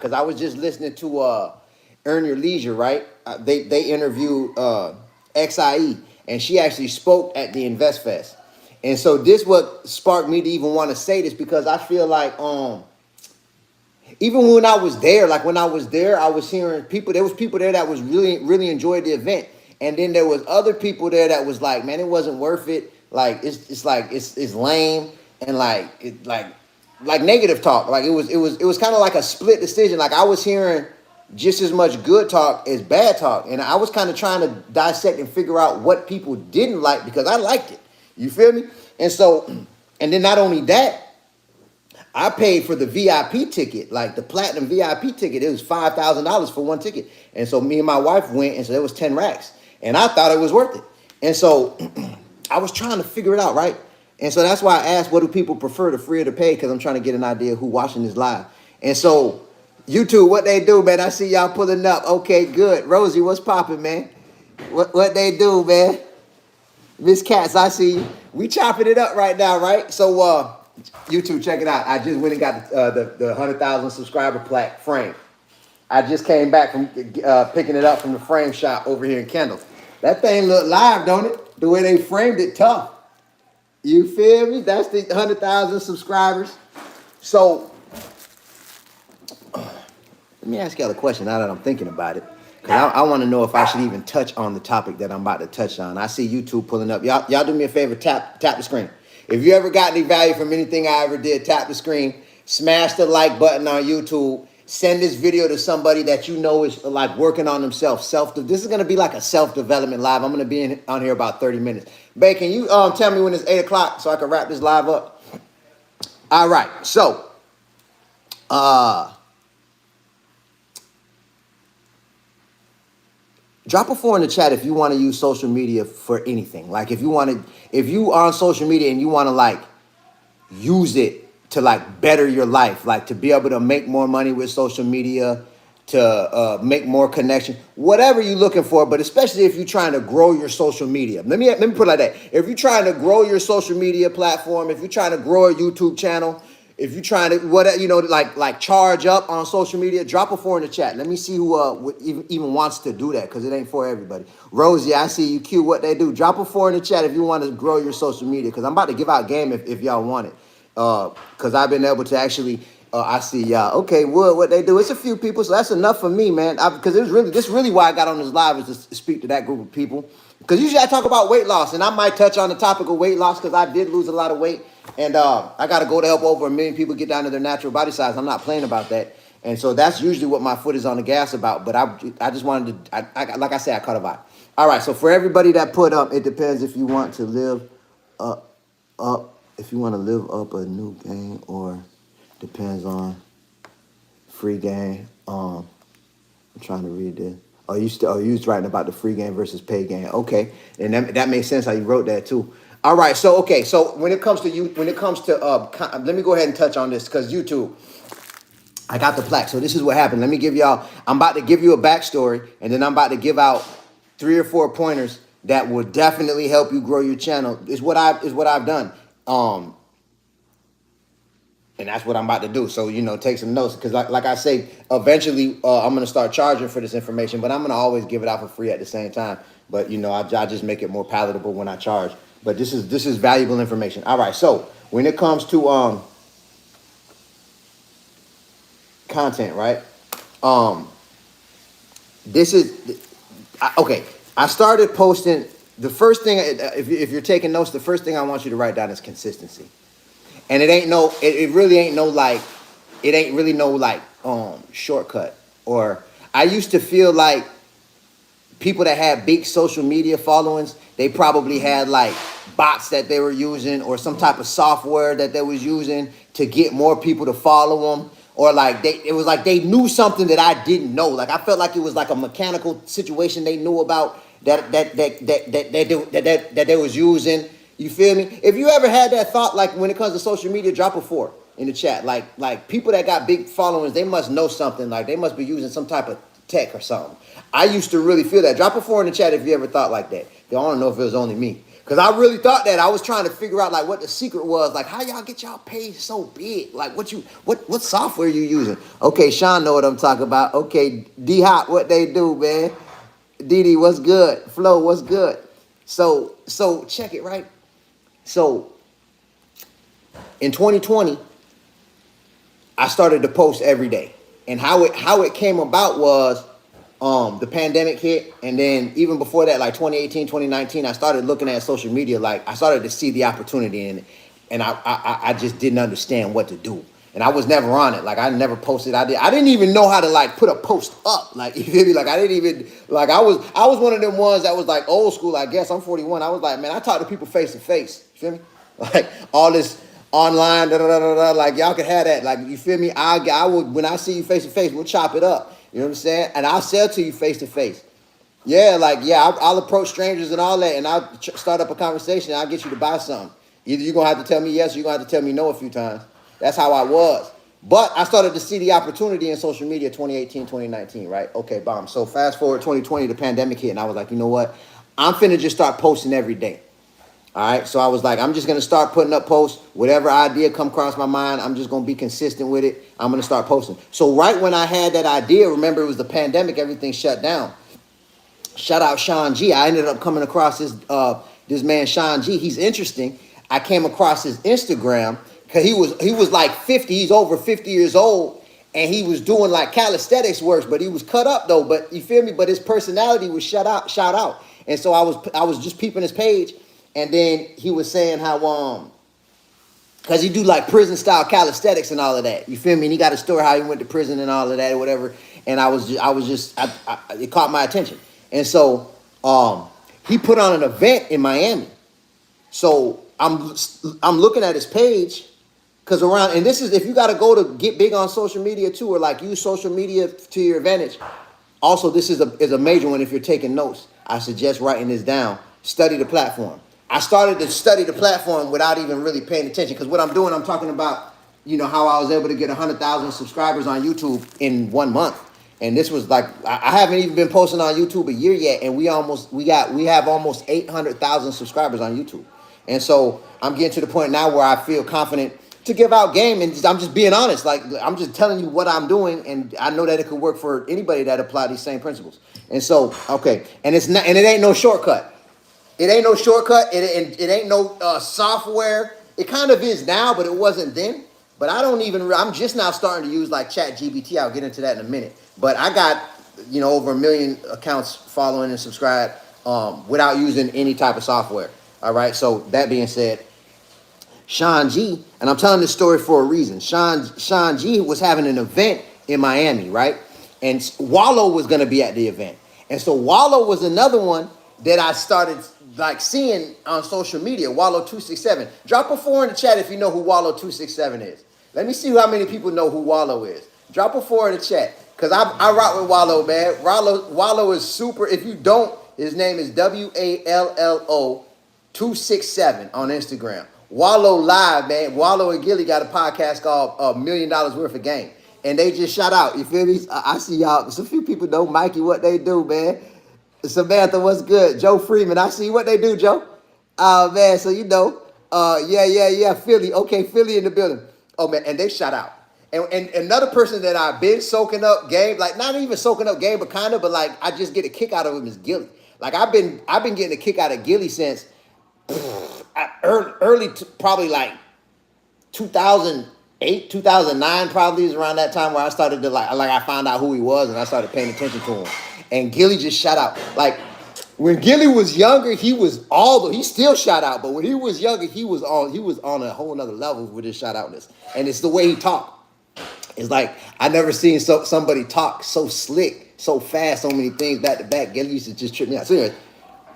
because I was just listening to Earn Your Leisure, right? They interviewed XIE, and she actually spoke at the Invest Fest. And so this what sparked me to even want to say this, because I feel like even when I was there, like when I was there, I was hearing people. There was people there that was really enjoyed the event, and then there was other people there that was like, man, it wasn't worth it. Like it's like it's lame, and like negative talk. Like it was kind of like a split decision. Like I was hearing just as much good talk as bad talk, and I was kind of trying to dissect and figure out what people didn't like, because I liked it. You feel me? And so, and then not only that, I paid for the VIP ticket, like the platinum VIP ticket. It was $5,000 for one ticket. And so me and my wife went, and so it was 10 racks. And I thought it was worth it. And so I was trying to figure it out, right? And so that's why I asked, what do people prefer, the free or the pay? Because I'm trying to get an idea of who watching this live. And so YouTube, what they do, man? I see y'all pulling up. Okay, good. Rosie, what's popping, man? What they do, man? Miss Katz, I see you. We chopping it up right now, right? So YouTube, check it out. I just went and got the 100,000 subscriber plaque frame. I just came back from picking it up from the frame shop over here in Kendall. That thing look live, don't it? The way they framed it, tough. You feel me? That's the 100,000 subscribers. So let me ask y'all a question now that I'm thinking about it. Because I want to know if I should even touch on the topic that I'm about to touch on. I see YouTube pulling up. Y'all do me a favor, tap the screen. If you ever got any value from anything I ever did, tap the screen, smash the like button on YouTube, send this video to somebody that you know is like working on themselves. This is going to be like a self-development live. I'm going to be on here about 30 minutes. Bae, can you tell me when it's 8 o'clock so I can wrap this live up? All right. So, drop a 4 in the chat if you want to use social media for anything. Like if you are on social media and you want to like use it to like better your life, like to be able to make more money with social media, to make more connection, whatever you're looking for, but especially if you're trying to grow your social media. Let me put it like that. If you're trying to grow your social media platform, if you're trying to grow a YouTube channel, if you're trying to like charge up on social media, drop a 4 in the chat. Let me see who even wants to do that, because it ain't for everybody. Rosie, I see you. Q, what they do? Drop a 4 in the chat if you want to grow your social media, because I'm about to give out game if y'all want it. Because I've been able to actually. I see y'all. Okay, Wood, what they do? It's a few people, so that's enough for me, man. Because this really why I got on this live, is to speak to that group of people. Because usually I talk about weight loss, and I might touch on the topic of weight loss because I did lose a lot of weight. And I got to go to help over 1 million people get down to their natural body size. I'm not playing about that. And so that's usually what my foot is on the gas about. But I just wanted to, like I said, I caught a vibe. All right, so for everybody that put up, it depends if you want to live if you want to live up a new game, or depends on free game. I'm trying to read this. You was writing about the free game versus pay game. Okay, and that makes sense how you wrote that too. All right, so when it comes to let me go ahead and touch on this, because YouTube, I got the plaque. So this is what happened. Let me give y'all. I'm about to give you a backstory, and then I'm about to give out 3 or 4 pointers that will definitely help you grow your channel. Is what I've done. And that's what I'm about to do. So, take some notes. Because like I say, eventually I'm going to start charging for this information. But I'm going to always give it out for free at the same time. But, I just make it more palatable when I charge. But this is valuable information. All right. So, when it comes to content, right? Okay. I started posting. The first thing, if you're taking notes, the first thing I want you to write down is consistency. And it really ain't no shortcut. Or I used to feel like people that had big social media followings, they probably had like bots that they were using, or some type of software that they was using to get more people to follow them. Or like it was like they knew something that I didn't know. Like I felt like it was like a mechanical situation they knew about that they was using. You feel me? If you ever had that thought, like when it comes to social media, drop a 4 in the chat. Like people that got big followings, they must know something. Like they must be using some type of tech or something. I used to really feel that. Drop a 4 in the chat if you ever thought like that. I don't know if it was only me. Because I really thought that. I was trying to figure out like what the secret was. Like how y'all get y'all page so big? Like what software you using? Okay, Sean know what I'm talking about. Okay, D Hop, what they do, man? DD, what's good? Flo, what's good? So check it, right? So in 2020, I started to post every day. And how it came about was the pandemic hit, and then even before that, like 2018, 2019, I started looking at social media. Like I started to see the opportunity in it, and I just didn't understand what to do. And I was never on it. Like I never posted. I didn't even know how to like put a post up. Like you feel me? Like I didn't even like I was one of them ones that was like old school. I guess I'm 41. I was like, man, I talk to people face to face. You feel me? Like all this online, like y'all could have that. Like you feel me? I would when I see you face to face, we'll chop it up. You know what I'm saying? And I'll sell to you face to face. Yeah, like yeah, I'll approach strangers and all that, and I'll start up a conversation. And I'll get you to buy something. Either you're gonna have to tell me yes, or you're gonna have to tell me no a few times. That's how I was. But I started to see the opportunity in social media 2018, 2019, right? Okay, bomb. So fast forward 2020, the pandemic hit, and I was like, you know what? I'm finna just start posting every day. All right, so I was like, I'm just gonna start putting up posts. Whatever idea come across my mind, I'm just gonna be consistent with it. I'm gonna start posting. So right when I had that idea, remember it was the pandemic, everything shut down. Shout out Sean G. I ended up coming across this man Sean G. He's interesting. I came across his Instagram because he was like 50. He's over 50 years old, and he was doing like calisthenics works, but he was cut up though. But you feel me? But his personality was shout out. And so I was just peeping his page. And then he was saying how because he do like prison style calisthenics and all of that. You feel me? And he got a story how he went to prison and all of that or whatever. And it caught my attention. And so he put on an event in Miami. So I'm looking at his page because and this is if you got to go to get big on social media too, or like use social media to your advantage. Also, this is a major one if you're taking notes. I suggest writing this down. Study the platform. I started to study the platform without even really paying attention because what I'm doing, I'm talking about, you know, how I was able to get 100,000 subscribers on YouTube in 1 month. And this was like, I haven't even been posting on YouTube a year yet. And we have almost 800,000 subscribers on YouTube. And so I'm getting to the point now where I feel confident to give out game. And I'm just being honest. Like, I'm just telling you what I'm doing. And I know that it could work for anybody that apply these same principles. And so, okay. And it ain't no shortcut. It ain't no shortcut. It ain't no software. It kind of is now, but it wasn't then. But I'm just now starting to use like ChatGPT. I'll get into that in a minute. But I got, you know, over 1 million accounts following and subscribed without using any type of software. All right. So that being said, Sean G, and I'm telling this story for a reason. Sean G was having an event in Miami, right? And Wallow was going to be at the event. And so Wallow was another one that I started like seeing on social media, Wallow 267. Drop a 4 in the chat if you know who Wallow 267 is. Let me see how many people know who Wallow is. Drop a 4 in the chat. Because I rock with Wallow, man. Wallow is super. If you don't, his name is WALLO 267 on Instagram. Wallow Live, man. Wallow and Gilly got a podcast called $1 Million Worth of Game. And they just shout out. You feel me? I see y'all. Some few people know Mikey what they do, man. Samantha, what's good? Joe Freeman, I see what they do, Joe. Man, so you know, yeah, Philly. Okay, Philly in the building. Oh man, and they shout out. And another person that I've been soaking up game, like not even soaking up game, but kind of, but like I just get a kick out of him is Gilly. Like I've been getting a kick out of Gilly since early probably like 2008, 2009 probably is around that time where I started to like I found out who he was and I started paying attention to him. And Gilly just shout out. Like when Gilly was younger, he still shout out, but when he was younger, he was on a whole nother level with his shout outness. And it's the way he talked. It's like I never seen somebody talk so slick, so fast, so many things back to back. Gilly used to just trip me out. So anyways,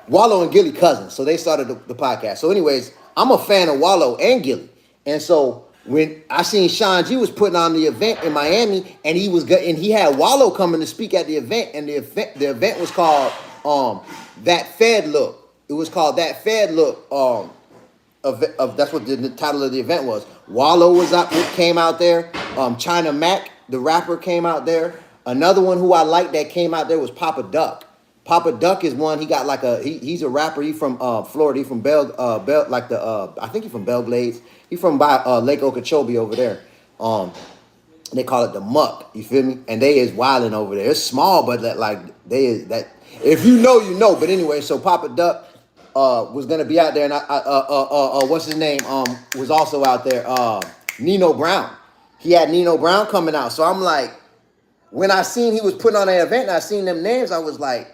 Wallow and Gilly cousins. So they started the podcast. So anyways, I'm a fan of Wallow and Gilly. And so when I seen Sean G was putting on the event in Miami, and he had Wallow coming to speak at the event, and the event was called That Fed Look. It was called That Fed Look. That's what the title of the event was. Wallow came out there. China Mac, the rapper, came out there. Another one who I liked that came out there was Papa Duck. Papa Duck is one. He got like he's a rapper. He from Florida. He from Bell like the I think he from Belglades. He from by Lake Okeechobee over there. They call it the Muck. You feel me? And they is wilding over there. It's small, but that like they is that. If you know, you know. But anyway, so Papa Duck was gonna be out there, and what's his name? Was also out there. Nino Brown. He had Nino Brown coming out. So I'm like, when I seen he was putting on an event, and I seen them names, I was like.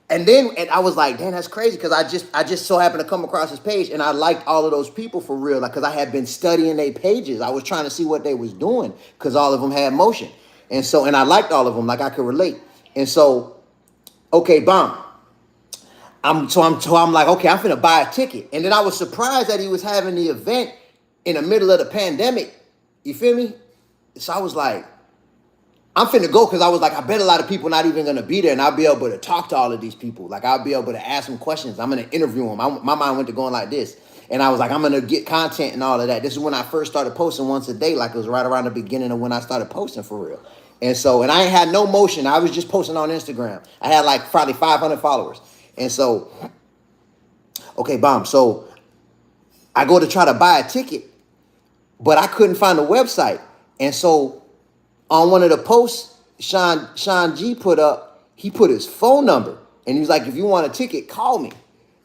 And I was like, damn, that's crazy because I just so happened to come across his page and I liked all of those people for real, like because I had been studying their pages. I was trying to see what they was doing because all of them had motion, and I liked all of them, like I could relate. And so, okay, bomb. I'm like, okay, I'm finna buy a ticket, and then I was surprised that he was having the event in the middle of the pandemic. You feel me? So I was like. I'm finna go because I was like, I bet a lot of people not even gonna be there, and I'll be able to talk to all of these people. Like I'll be able to ask them questions. I'm gonna interview them. My mind went to going like this, and I was like, I'm gonna get content and all of that. This is when I first started posting once a day. Like it was right around the beginning of when I started posting for real. And so, and I ain't had no motion. I was just posting on Instagram. I had like probably 500 followers. And so, okay, bomb. So I go to try to buy a ticket, but I couldn't find a website, and so. On one of the posts, Sean G put up, he put his phone number. And he was like, if you want a ticket, call me.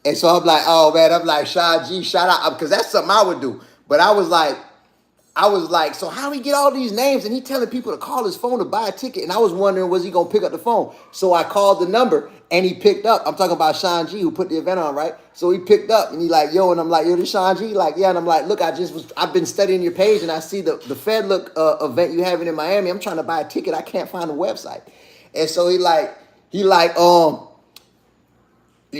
And so I'm like, oh man, I'm like, Sean G, shout out. Because that's something I would do. But I was like, so how he get all these names? And he telling people to call his phone to buy a ticket. And I was wondering, was he going to pick up the phone? So I called the number and he picked up. I'm talking about Sean G who put the event on, right? So he picked up and he like, yo, and I'm like, yo, this Sean G? Like, yeah. And I'm like, look, I've been studying your page and I see the Fed Look event you having in Miami. I'm trying to buy a ticket. I can't find a website. And so he like, you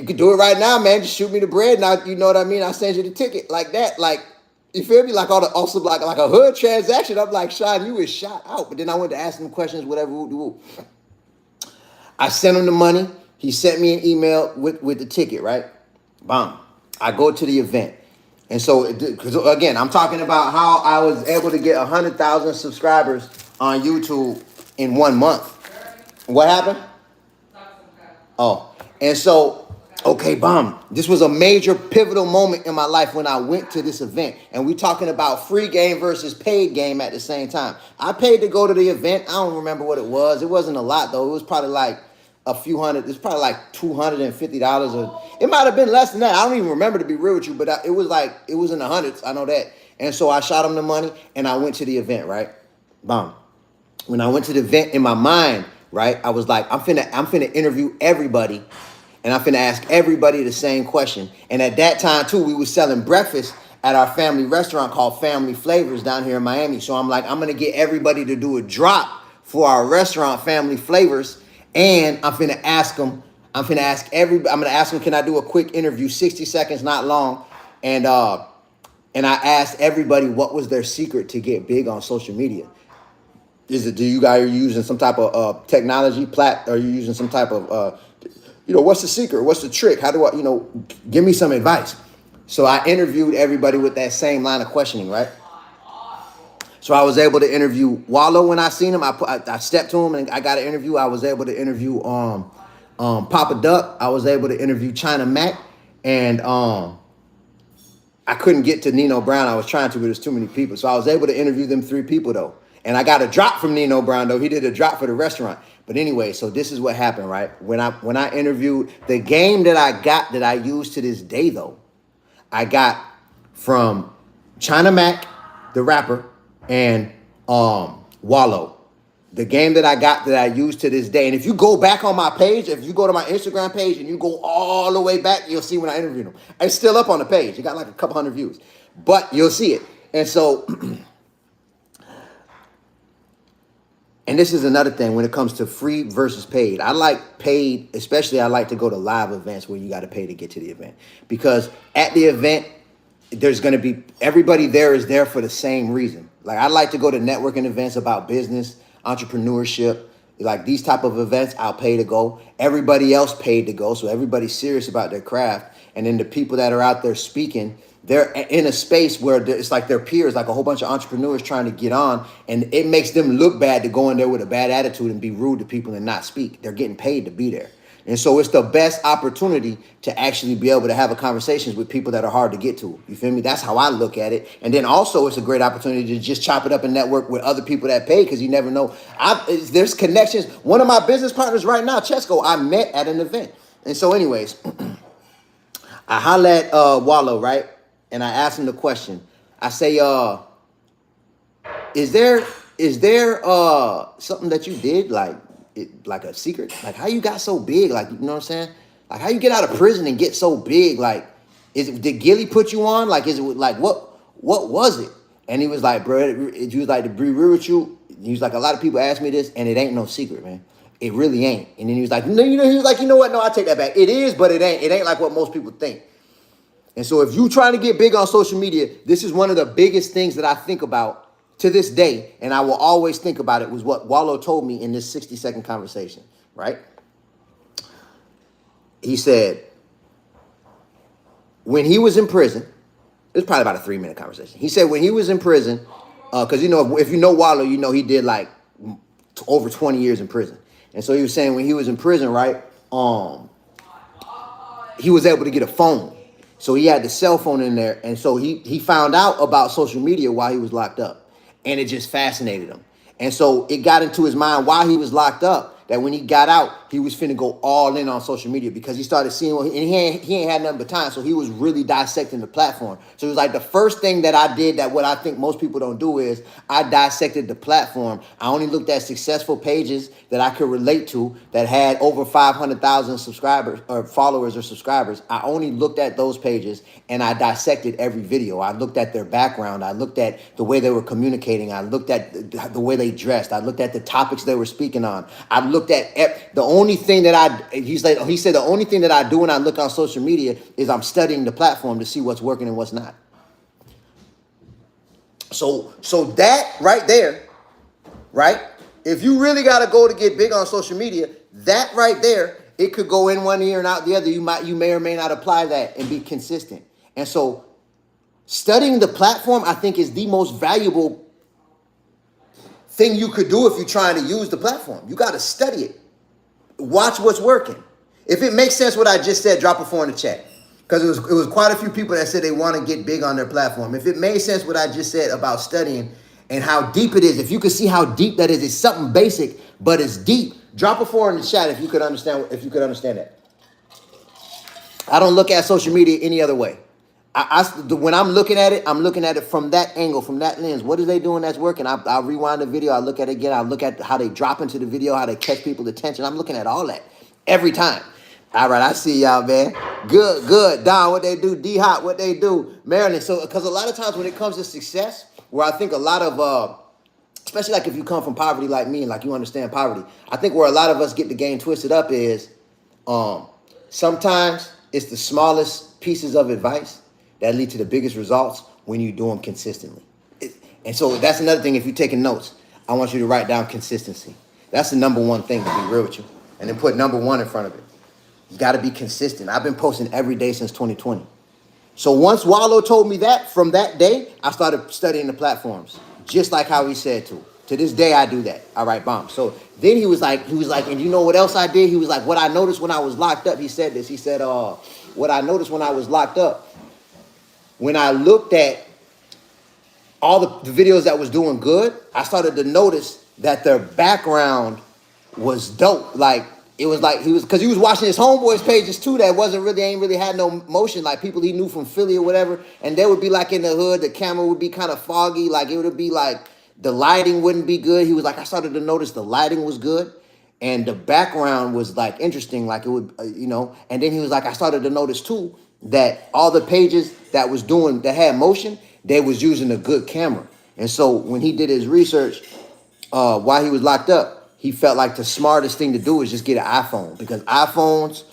can do it right now, man. Just shoot me the bread. Now, you know what I mean? I'll send you the ticket like that. Like, you feel me? Like also like a hood transaction. I'm like, Sean, you was shot out. But then I went to ask him questions, whatever. I sent him the money. He sent me an email with the ticket, right? Bam. I go to the event. And so, because again, I'm talking about how I was able to get 100,000 subscribers on YouTube in 1 month. What happened? Oh, and so, okay, bomb. This was a major pivotal moment in my life when I went to this event. And we talking about free game versus paid game at the same time. I paid to go to the event. I don't remember what it was. It wasn't a lot, though. It was probably like a few hundred. It's probably like $250 or it might have been less than that. I don't even remember, to be real with you, but it was in the hundreds. I know that. And so I shot him the money and I went to the event, right? Bomb. When I went to the event in my mind, right, I was like, I'm finna interview everybody. And I'm finna ask everybody the same question. And at that time, too, we were selling breakfast at our family restaurant called Family Flavors down here in Miami. So I'm like, I'm gonna get everybody to do a drop for our restaurant, Family Flavors. And I'm gonna ask them, can I do a quick interview, 60 seconds, not long. And I asked everybody what was their secret to get big on social media. Do you guys are using some type of technology are you using some type of what's the secret? What's the trick? How do I, give me some advice. So I interviewed everybody with that same line of questioning, right? So I was able to interview Wallow when I seen him. I stepped to him and I got an interview. I was able to interview Papa Duck. I was able to interview China Mac. And I couldn't get to Nino Brown. I was trying to, but there's too many people. So I was able to interview them 3 people, though. And I got a drop from Nino Brown, though. He did a drop for the restaurant. But anyway, so this is what happened, right? When I interviewed, the game that I got that I use to this day, though, I got from China Mac, the rapper, and Wallow. The game that I got that I use to this day. And if you go back on my page, if you go to my Instagram page and you go all the way back, you'll see when I interviewed him. It's still up on the page. It got like a couple hundred views. But you'll see it. And so... And this is another thing when it comes to free versus paid. I like paid, especially I like to go to live events where you got to pay to get to the event. Because at the event, there's going to be, everybody there is there for the same reason. Like I like to go to networking events about business, entrepreneurship, like these type of events, I'll pay to go. Everybody else paid to go. So everybody's serious about their craft. And then the people that are out there speaking, they're in a space where it's like their peers, like a whole bunch of entrepreneurs trying to get on. And it makes them look bad to go in there with a bad attitude and be rude to people and not speak. They're getting paid to be there. And so it's the best opportunity to actually be able to have a conversations with people that are hard to get to. You feel me? That's how I look at it. And then also it's a great opportunity to just chop it up and network with other people that pay, because you never know. There's connections. One of my business partners right now, Chesco, I met at an event. And so anyways, I holla at Wallow, right? And I asked him the question. I say, is there something that you did like a secret? Like how you got so big? Like, you know what I'm saying? Like how you get out of prison and get so big? Like, did Gilly put you on? Like, is it like what was it? And he was like, bro, he was like, to be real with you, he was like, a lot of people ask me this, and it ain't no secret, man. It really ain't. And then he was like, no, he was like, you know what? No, I take that back. It is, but it ain't. It ain't like what most people think. And so if you trying to get big on social media, this is one of the biggest things that I think about to this day, and I will always think about it, was what Wallow told me in this 60-second conversation, right? He said, when he was in prison, it was probably about a 3-minute conversation. He said when he was in prison, because you know, if you know Wallow, you know he did like over 20 years in prison. And so he was saying when he was in prison, right, he was able to get a phone. So he had the cell phone in there. And so he found out about social media while he was locked up. And it just fascinated him. And so it got into his mind while he was locked up that when he got out, he was finna go all in on social media, because he started seeing, and he ain't had nothing but time. So he was really dissecting the platform. So it was like the first thing that I did, that what I think most people don't do, is I dissected the platform. I only looked at successful pages that I could relate to that had over 500,000 subscribers or followers or subscribers. I only looked at those pages and I dissected every video. I looked at their background. I looked at the way they were communicating. I looked at the way they dressed. I looked at the topics they were speaking on. I looked at the only thing that he said the only thing that I do when I look on social media is I'm studying the platform to see what's working and what's not. So that right there, right? If you really got to go to get big on social media, that right there, it could go in one ear and out the other. You may or may not apply that and be consistent. And so studying the platform, I think, is the most valuable thing you could do if you're trying to use the platform. You got to study it. Watch what's working. If it makes sense what I just said, drop a 4 in the chat. Because it was quite a few people that said they want to get big on their platform. If it made sense what I just said about studying and how deep it is, if you could see how deep that is, it's something basic, but it's deep. Drop a 4 in the chat if you could understand that. I don't look at social media any other way. When I'm looking at it from that angle, from that lens. What are they doing that's working? I'll rewind the video. I look at it again. I look at how they drop into the video, how they catch people's attention. I'm looking at all that every time. All right, I see y'all, man. Good. Don, what they do? D-Hot, what they do? Marilyn. So, because a lot of times when it comes to success, where I think a lot of, especially like if you come from poverty like me and like you understand poverty, I think where a lot of us get the game twisted up is sometimes it's the smallest pieces of advice that lead to the biggest results when you do them consistently. And so that's another thing. If you're taking notes, I want you to write down consistency. That's the number one thing, to be real with you. And then put number 1 in front of it. You got to be consistent. I've been posting every day since 2020. So once Wallow told me that, from that day, I started studying the platforms, just like how he said to. To this day, I do that. All right, bomb. So then he was like, and you know what else I did? He was like, what I noticed when I was locked up, he said this. He said, what I noticed when I was locked up, when I looked at all the videos that was doing good, I started to notice that their background was dope. Like, it was like because he was watching his homeboys' pages too that ain't really had no motion, like people he knew from Philly or whatever, and they would be like in the hood, the camera would be kind of foggy, like it would be like the lighting wouldn't be good. He was like, I started to notice the lighting was good and the background was like interesting, like it would, and then he was like, I started to notice too that all the pages that had motion, they was using a good camera. And so when he did his research while he was locked up, he felt like the smartest thing to do is just get an iPhone, because iPhones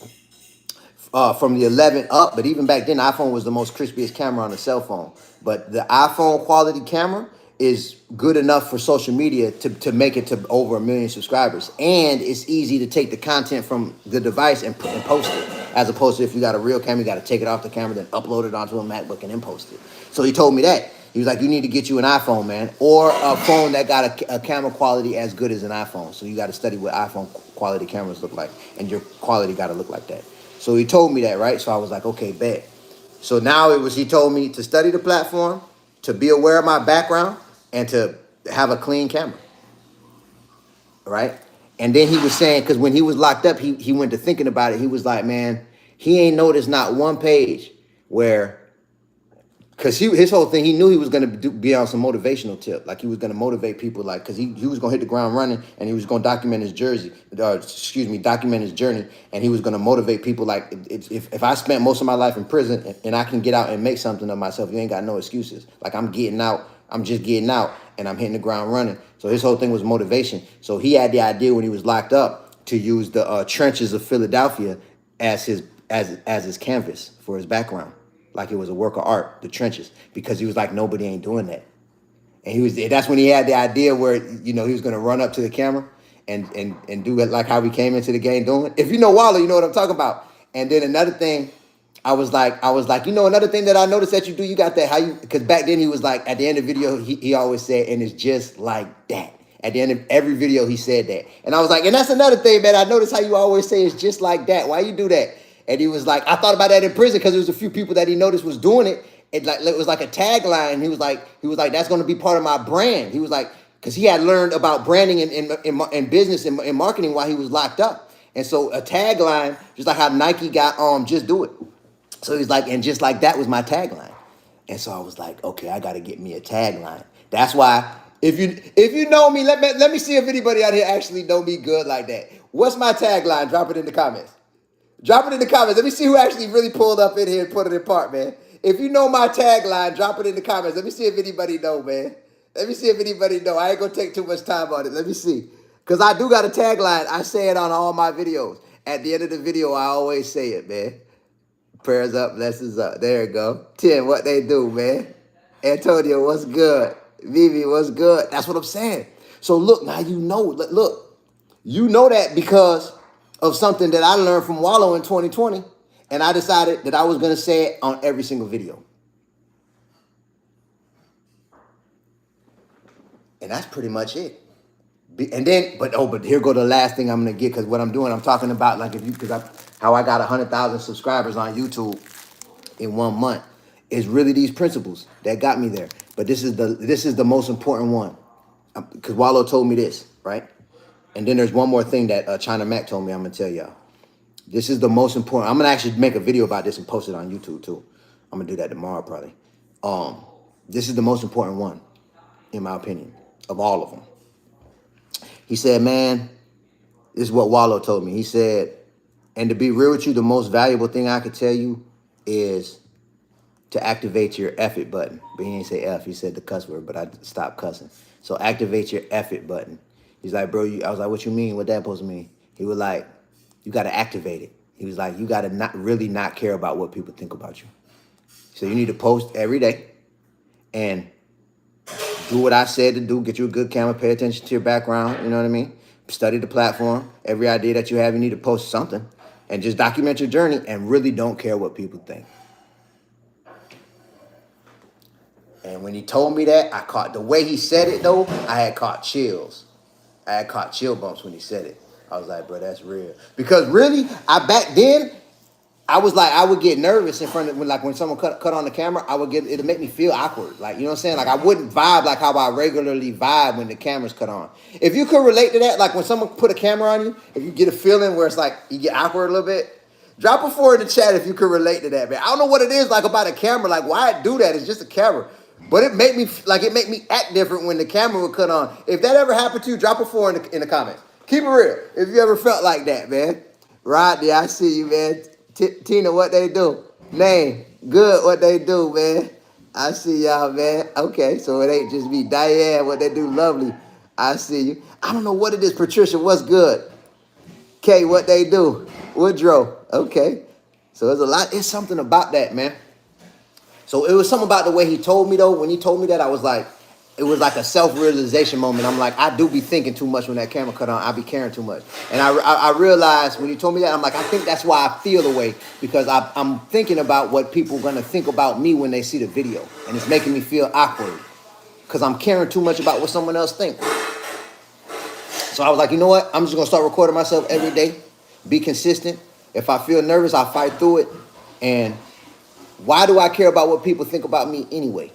from the 11 up, but even back then, iPhone was the most crispiest camera on a cell phone. But the iPhone quality camera is good enough for social media to make it to over 1 million subscribers. And it's easy to take the content from the device and post it, as opposed to if you got a real camera, you got to take it off the camera, then upload it onto a MacBook and then post it. So he told me that. he was like, you need to get you an iPhone, man, or a phone that got a camera quality as good as an iPhone. So you got to study what iPhone quality cameras look like, and your quality got to look like that. So he told me that, right? So I was like, okay, bet. So now he told me to study the platform, to be aware of my background, and to have a clean camera, right? And then he was saying, because when he was locked up, he went to thinking about it. He was like, man, he ain't noticed not one page where, because his whole thing, he knew he was going to be on some motivational tip. Like he was going to motivate people, like, because he was going to hit the ground running, and he was going to document his document his journey. And he was going to motivate people. Like, if I spent most of my life in prison and I can get out and make something of myself, you ain't got no excuses. Like, I'm getting out, I'm just getting out, and I'm hitting the ground running. So his whole thing was motivation. So he had the idea when he was locked up to use the trenches of Philadelphia as his canvas for his background. Like it was a work of art, the trenches, because he was like, nobody ain't doing that. And that's when he had the idea where, he was going to run up to the camera and do it like how we came into the game doing. If you know Wallow, you know what I'm talking about. And then another thing, I was like, another thing that I noticed that you do, you got that, because back then he was like, at the end of the video, he always said, and it's just like that. At the end of every video, he said that. And I was like, and that's another thing, man. I noticed how you always say it's just like that. Why you do that? And he was like, I thought about that in prison because there was a few people that he noticed was doing it. It was like a tagline. He was like, that's going to be part of my brand. He was like, because he had learned about branding and business and marketing while he was locked up. And so a tagline, just like how Nike got just do it. So he's like, and just like that was my tagline. And so I was like, okay, I got to get me a tagline. That's why if you know me, let me see if anybody out here actually know me good like that. What's my tagline? Drop it in the comments. Drop it in the comments. Let me see who actually really pulled up in here and put it apart, man. If you know my tagline, drop it in the comments. Let me see if anybody know, man. Let me see if anybody know. I ain't going to take too much time on it. Let me see. Because I do got a tagline. I say it on all my videos. At the end of the video, I always say it, man. Prayers up, blessings up. There you go. Tim, what they do, man. Antonio, what's good? Vivi, what's good? That's what I'm saying. So look, now you know. Look, you know that because of something that I learned from Wallow in 2020, and I decided that I was going to say it on every single video. And that's pretty much it. And then, but here go the last thing I'm going to get, because what I'm doing, I'm talking about like how I got 100,000 subscribers on YouTube in 1 month is really these principles that got me there. But this is the most important one, because Wallow told me this, right? And then there's one more thing that China Mac told me I'm going to tell y'all. This is the most important. I'm going to actually make a video about this and post it on YouTube too. I'm going to do that tomorrow probably. This is the most important one, in my opinion, of all of them. He said, man, this is what Wallow told me. He said, and to be real with you, the most valuable thing I could tell you is to activate your F it button. But he didn't say F, he said the cuss word, but I stopped cussing. So activate your F it button. He's like, bro, I was like, what you mean? What that supposed to mean? He was like, you got to activate it. He was like, you got to not care about what people think about you. So you need to post every day and do what I said to do. Get you a good camera, pay attention to your background, you know what I mean? Study the platform. Every idea that you have, you need to post something. And just document your journey and really don't care what people think. And when he told me that, I caught, the way he said it though, I had caught chills. I had caught chill bumps when he said it. I was like, bro, that's real. Because really, back then, I was like, I would get nervous in front of, when someone cut on the camera, it'd make me feel awkward. Like, you know what I'm saying? Like, I wouldn't vibe like how I regularly vibe when the camera's cut on. If you could relate to that, like when someone put a camera on you, if you get a feeling where it's like, you get awkward a little bit, drop a 4 in the chat if you could relate to that, man. I don't know what it is like about a camera, like why it do that, it's just a camera. But it make me act different when the camera would cut on. If that ever happened to you, drop a 4 in the comments. Keep it real. If you ever felt like that, man. Rodney, I see you, man. Tina, what they do? Name, good, what they do, man. I see y'all, man. Okay, so it ain't just me. Diane, what they do, lovely. I see you. I don't know what it is. Patricia, what's good? Kay, what they do? Woodrow, okay. So there's a lot. It's something about that, man. So it was something about the way he told me, though. When he told me that, I was like, it was like a self-realization moment. I'm like, I do be thinking too much when that camera cut on. I be caring too much. And I realized when you told me that, I'm like, I think that's why I feel the way, because I'm thinking about what people are going to think about me when they see the video. And it's making me feel awkward because I'm caring too much about what someone else thinks. So I was like, you know what? I'm just going to start recording myself every day. Be consistent. If I feel nervous, I'll fight through it. And why do I care about what people think about me anyway?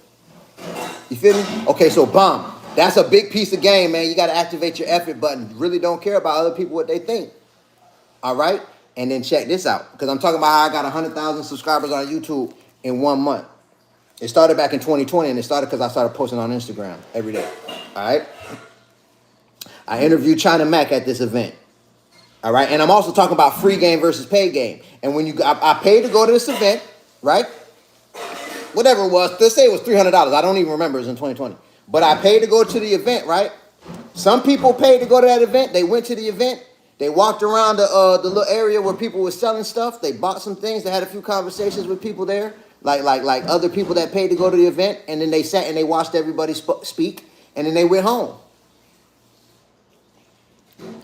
You feel me? Okay, so bomb. That's a big piece of game, man. You got to activate your effort button. Really don't care about other people, what they think. All right? And then check this out. Because I'm talking about how I got 100,000 subscribers on YouTube in 1 month. It started back in 2020, and it started because I started posting on Instagram every day. All right? I interviewed China Mac at this event. All right? And I'm also talking about free game versus paid game. And when I paid to go to this event, right? Whatever it was, let's say it was $300. I don't even remember. It was in 2020. But I paid to go to the event, right? Some people paid to go to that event. They went to the event. They walked around the little area where people were selling stuff. They bought some things. They had a few conversations with people there, like other people that paid to go to the event. And then they sat and they watched everybody speak. And then they went home,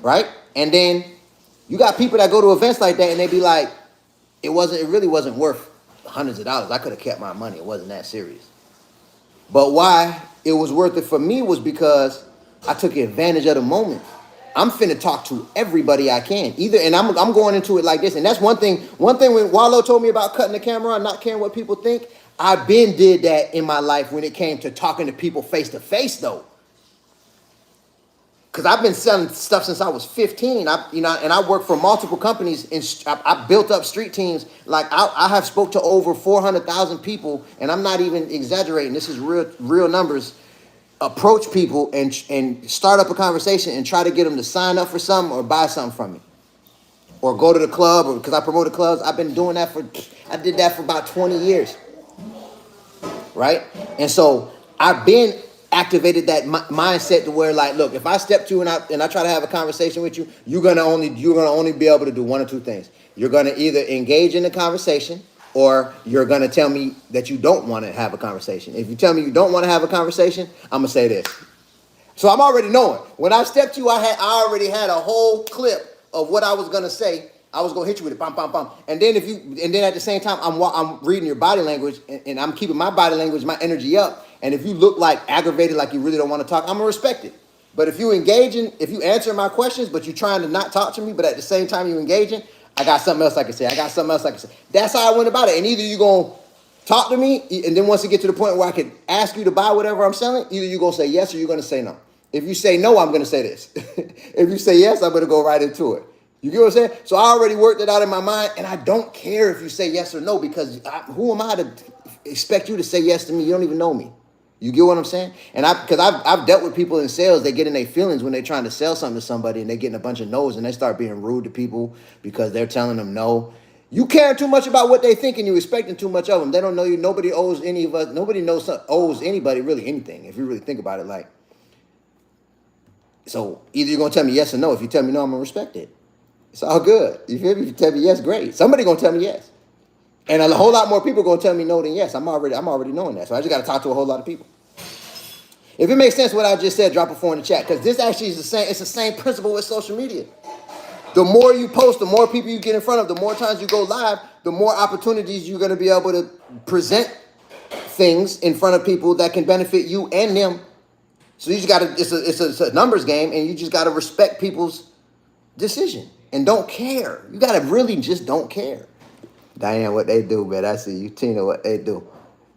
right? And then you got people that go to events like that and they be like, it really wasn't worth hundreds of dollars. I could have kept my money. It wasn't that serious. But why it was worth it for me was because I took advantage of the moment. I'm finna talk to everybody I can. And I'm going into it like this. And that's one thing when Wallow told me about cutting the camera and not caring what people think, I been did that in my life when it came to talking to people face to face though. Because I've been selling stuff since I was 15. And I worked for multiple companies. And I built up street teams. Like I have spoke to over 400,000 people, and I'm not even exaggerating. This is real numbers. Approach people and start up a conversation and try to get them to sign up for something or buy something from me, or go to the club, or because I promoted clubs. I've been doing that I did that for about 20 years, right? And so I've been activated that mindset to where, like, look, if I step to you and I try to have a conversation with you, you're gonna only be able to do one or two things. You're gonna either engage in the conversation, or you're gonna tell me that you don't want to have a conversation. If you tell me you don't want to have a conversation, I'm gonna say this. So I'm already knowing. When I stepped to you, I already had a whole clip of what I was gonna say. I was gonna hit you with it, bam, bam, bam. And then at the same time, I'm reading your body language, and I'm keeping my body language, my energy up. And if you look like aggravated, like you really don't want to talk, I'm gonna respect it. But if you answer my questions, but you're trying to not talk to me, but at the same time you engaging, I got something else I can say. That's how I went about it. And either you're gonna talk to me, and then once you get to the point where I can ask you to buy whatever I'm selling, either you're gonna say yes or you're gonna say no. If you say no, I'm gonna say this. If you say yes, I'm gonna go right into it. You get what I'm saying? So I already worked it out in my mind, and I don't care if you say yes or no, because who am I to expect you to say yes to me? You don't even know me. You get what I'm saying? And because I've dealt with people in sales, they get in their feelings when they're trying to sell something to somebody, and they're getting a bunch of no's, and they start being rude to people because they're telling them no. You care too much about what they think, and you're expecting too much of them. They don't know you. Nobody owes any of us. Nobody owes anybody really anything, if you really think about it. Like, so either you're gonna tell me yes or no. If you tell me no, I'm gonna respect it. It's all good. You feel me? If you tell me yes, great. Somebody gonna tell me yes, and a whole lot more people gonna tell me no than yes. I'm already knowing that. So I just gotta talk to a whole lot of people. If it makes sense what I just said, drop a 4 in the chat, because this actually is the same. It's the same principle with social media. The more you post, the more people you get in front of, the more times you go live, the more opportunities you're going to be able to present things in front of people that can benefit you and them. So you just got to. It's a numbers game, and you just got to respect people's decision and don't care. You got to really just don't care. Diane, what they do, man. I see you. Tina, what they do.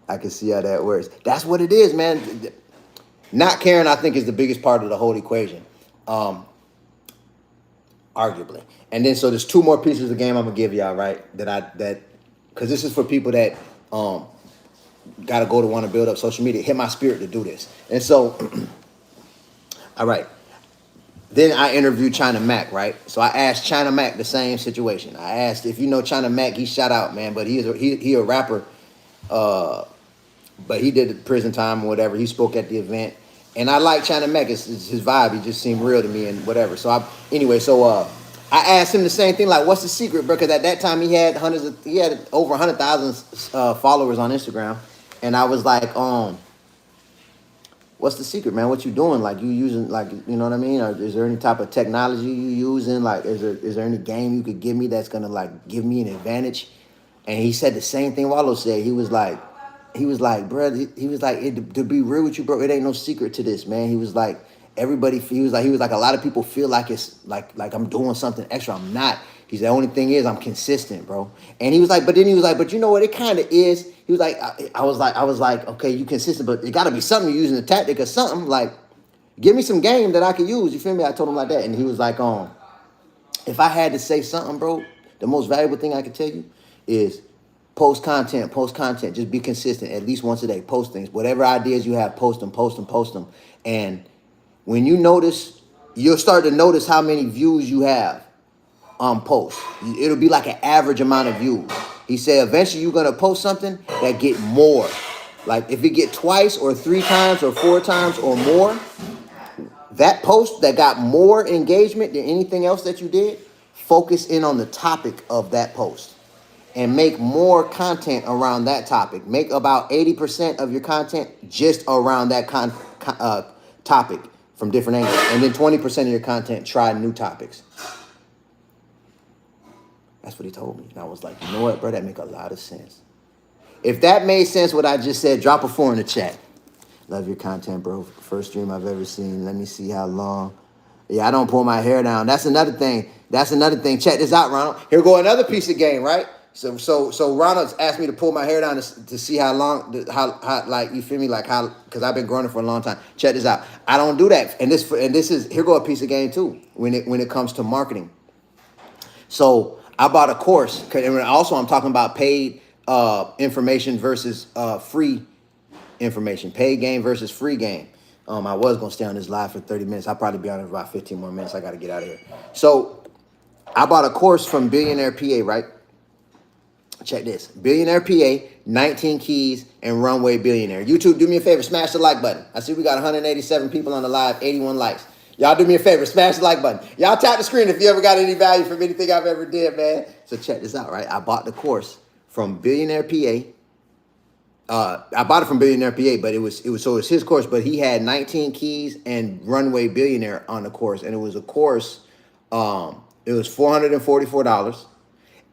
I can see how that works. That's what it is, man. Not caring, I think, is the biggest part of the whole equation, arguably. And then, so there's 2 more pieces of the game I'm gonna give y'all, right? Because this is for people that gotta go to want to build up social media. Hit my spirit to do this. And so, all right. Then I interviewed China Mac, right? So I asked China Mac the same situation. I asked if you know China Mac. He shout out, man, but he a rapper. But he did prison time or whatever. He spoke at the event. And I like China Mac. It's his vibe. He just seemed real to me and whatever. So I asked him the same thing, like, what's the secret, bro? Because at that time he had over 100,000 followers on Instagram. And I was like, what what's the secret, man? What you doing? Like, you using, like, you know what I mean? Or is there any type of technology you using? Like, is there any game you could give me that's gonna like give me an advantage? And he said the same thing Wallow said. He was like, bro, he was like, to be real with you, bro, it ain't no secret to this, man. He was like, he was like, a lot of people feel like it's like I'm doing something extra. I'm not. He's the only thing is I'm consistent, bro. And he was like, but then he was like, but you know what? It kind of is. He was like, I was like, okay, you consistent, but it got to be something you're using a tactic or something. Like, give me some game that I could use. You feel me? I told him like that, and he was like, if I had to say something, bro, the most valuable thing I could tell you is post content, post content. Just be consistent at least once a day. Post things. Whatever ideas you have, post them, post them, post them. And when you notice, you'll start to notice how many views you have on posts. It'll be like an average amount of views. He said eventually you're gonna post something that get more. Like if it get twice or 3 times or 4 times or more, that post that got more engagement than anything else that you did, focus in on the topic of that post and make more content around that topic. Make about 80% of your content just around that topic from different angles. And then 20% of your content, try new topics. That's what he told me. And I was like, you know what, bro, that make a lot of sense. If that made sense, what I just said, drop a 4 in the chat. Love your content, bro. First stream I've ever seen. Let me see how long. Yeah, I don't pull my hair down. That's another thing. Check this out, Ronald. Here go another piece of game, right? So Ronald's asked me to pull my hair down to see how long, how like, you feel me, like how, because I've been growing it for a long time. Check this out. I don't do that, and this is, here go a piece of game too when it comes to marketing. So I bought a course, and also I'm talking about paid information versus free information, paid game versus free game. I was gonna stay on this live for 30 minutes. I'll probably be on it for about 15 more minutes. I got to get out of here. So I bought a course from Billionaire PA, right? Check this. Billionaire PA, 19 keys, and Runway Billionaire. YouTube, do me a favor, smash the like button. I see we got 187 people on the live, 81 likes. Y'all do me a favor, smash the like button. Y'all tap the screen if you ever got any value from anything I've ever did, man. So check this out, right? I bought the course from Billionaire PA. I bought it from Billionaire PA, but it was his course, but he had 19 keys and Runway Billionaire on the course. And it was a course, it was $444.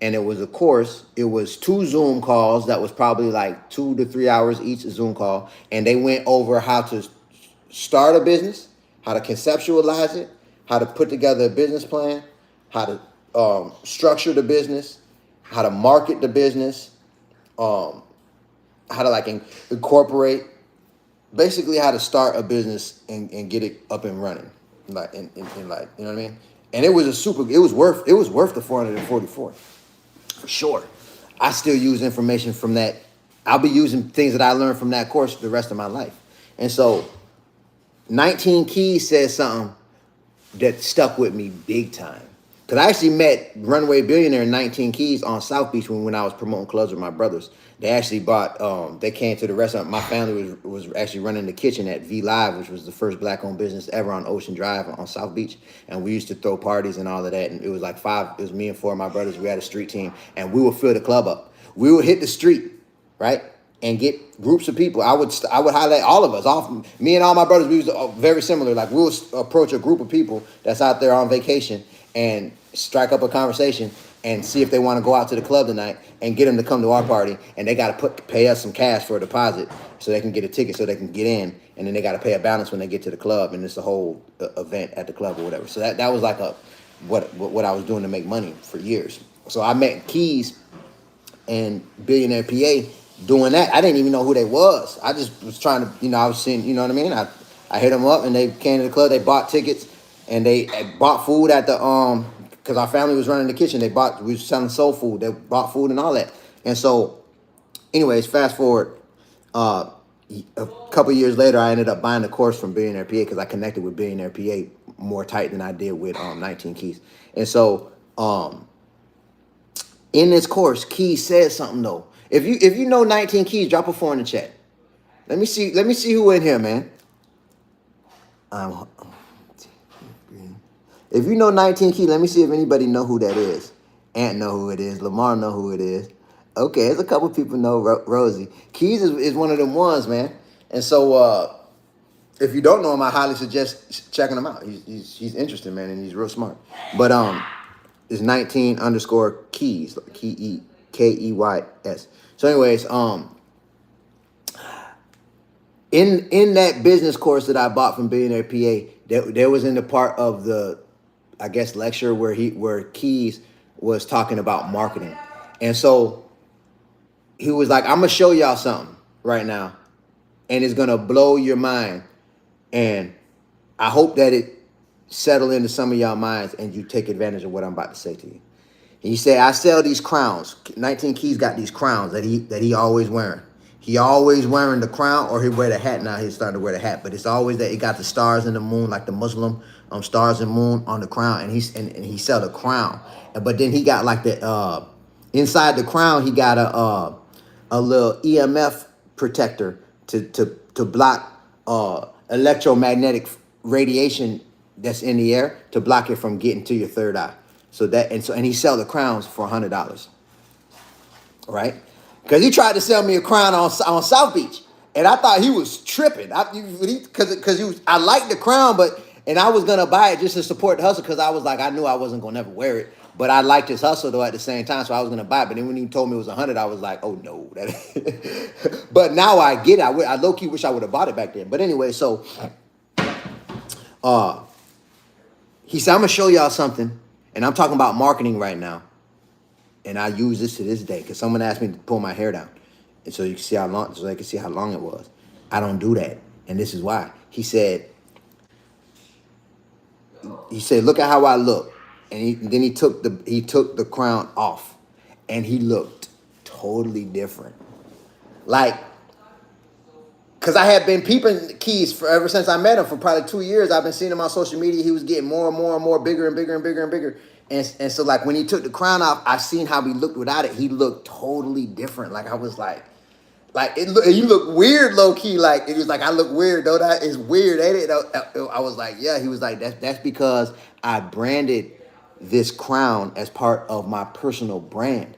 And it was a course, it was 2 Zoom calls that was probably like 2 to 3 hours each Zoom call. And they went over how to start a business, how to conceptualize it, how to put together a business plan, how to structure the business, how to market the business, how to like incorporate, basically how to start a business and get it up and running, like in like, you know what I mean? And it was worth the 444 for sure. I still use information from that. I'll be using things that I learned from that course for the rest of my life. And so 19 Keys says something that stuck with me big time. Because I actually met Runway Billionaire and 19 Keys on South Beach when I was promoting clubs with my brothers. They actually they came to the restaurant. My family was actually running the kitchen at V Live, which was the first black-owned business ever on Ocean Drive on South Beach. And we used to throw parties and all of that. And it was like it was me and 4 of my brothers. We had a street team, and we would fill the club up. We would hit the street, right? And get groups of people. I would highlight all of us. Me and all my brothers, we was very similar. Like, we'll approach a group of people that's out there on vacation and strike up a conversation and see if they want to go out to the club tonight and get them to come to our party. And they got to pay us some cash for a deposit so they can get a ticket so they can get in. And then they got to pay a balance when they get to the club. And it's a whole event at the club or whatever. So that was like what I was doing to make money for years. So I met Keys and Billionaire PA doing that. I didn't even know who they was. I just was trying to, I was seeing, you know what I mean? I hit them up and they came to the club. They bought tickets and they bought food at the, because our family was running the kitchen. We were selling soul food. They bought food and all that. And so, anyways, fast forward, a couple years later, I ended up buying the course from Billionaire PA because I connected with Billionaire PA more tight than I did with 19 Keys. And so, in this course, Keys says something though. If you know 19 Keys, drop a 4 in the chat. Let me see who in here, man. If you know 19 Keys, let me see if anybody know who that is. Ant know who it is. Lamar know who it is. Okay, there's a couple people know Rosie. Keys is one of them ones, man. And so If you don't know him, I highly suggest checking him out. He's interesting, man, and he's real smart. But it's 19 underscore keys, Keys. So, anyways, in that business course that I bought from Billionaire PA, there was in the part of the, I guess, lecture where Keys was talking about marketing, and so he was like, "I'm gonna show y'all something right now, and it's gonna blow your mind, and I hope that it settle into some of y'all minds and you take advantage of what I'm about to say to you." He said, "I sell these crowns. 19 Keys got these crowns that he always wearing. He always wearing the crown, or he wear the hat now. He's starting to wear the hat, but it's always that it got the stars and the moon, like the Muslim stars and moon on the crown, and he sell the crown. But then he got like the inside the crown, he got a little EMF protector to block electromagnetic radiation that's in the air, to block it from getting to your third eye. And he sell the crowns for $100, right? Because he tried to sell me a crown on South Beach, and I thought he was tripping. Because I liked the crown, and I was gonna buy it just to support the hustle, because I was like, I knew I wasn't gonna never wear it, but I liked his hustle though at the same time, so I was gonna buy it. But then when he told me it was 100, I was like, oh no. But now I get it. I low key wish I would have bought it back then. But anyway, so he said, I'm gonna show y'all something, and I'm talking about marketing right now. And I use this to this day, because someone asked me to pull my hair down, and so you can see how long, so they can see how long it was. I don't do that, and this is why. He said, look at how I look, and then he took the crown off, and he looked totally different. Like, because I had been peeping Keys for ever since I met him, for probably 2 years. I've been seeing him on social media. He was getting more and more and more, bigger and bigger and bigger and bigger. And so, like, when he took the crown off, I seen how he looked without it. He looked totally different. Like, I was like you look weird, low key. Like, it was like, I look weird, though. That is weird, ain't it? I was like, yeah. He was like, that's because I branded this crown as part of my personal brand.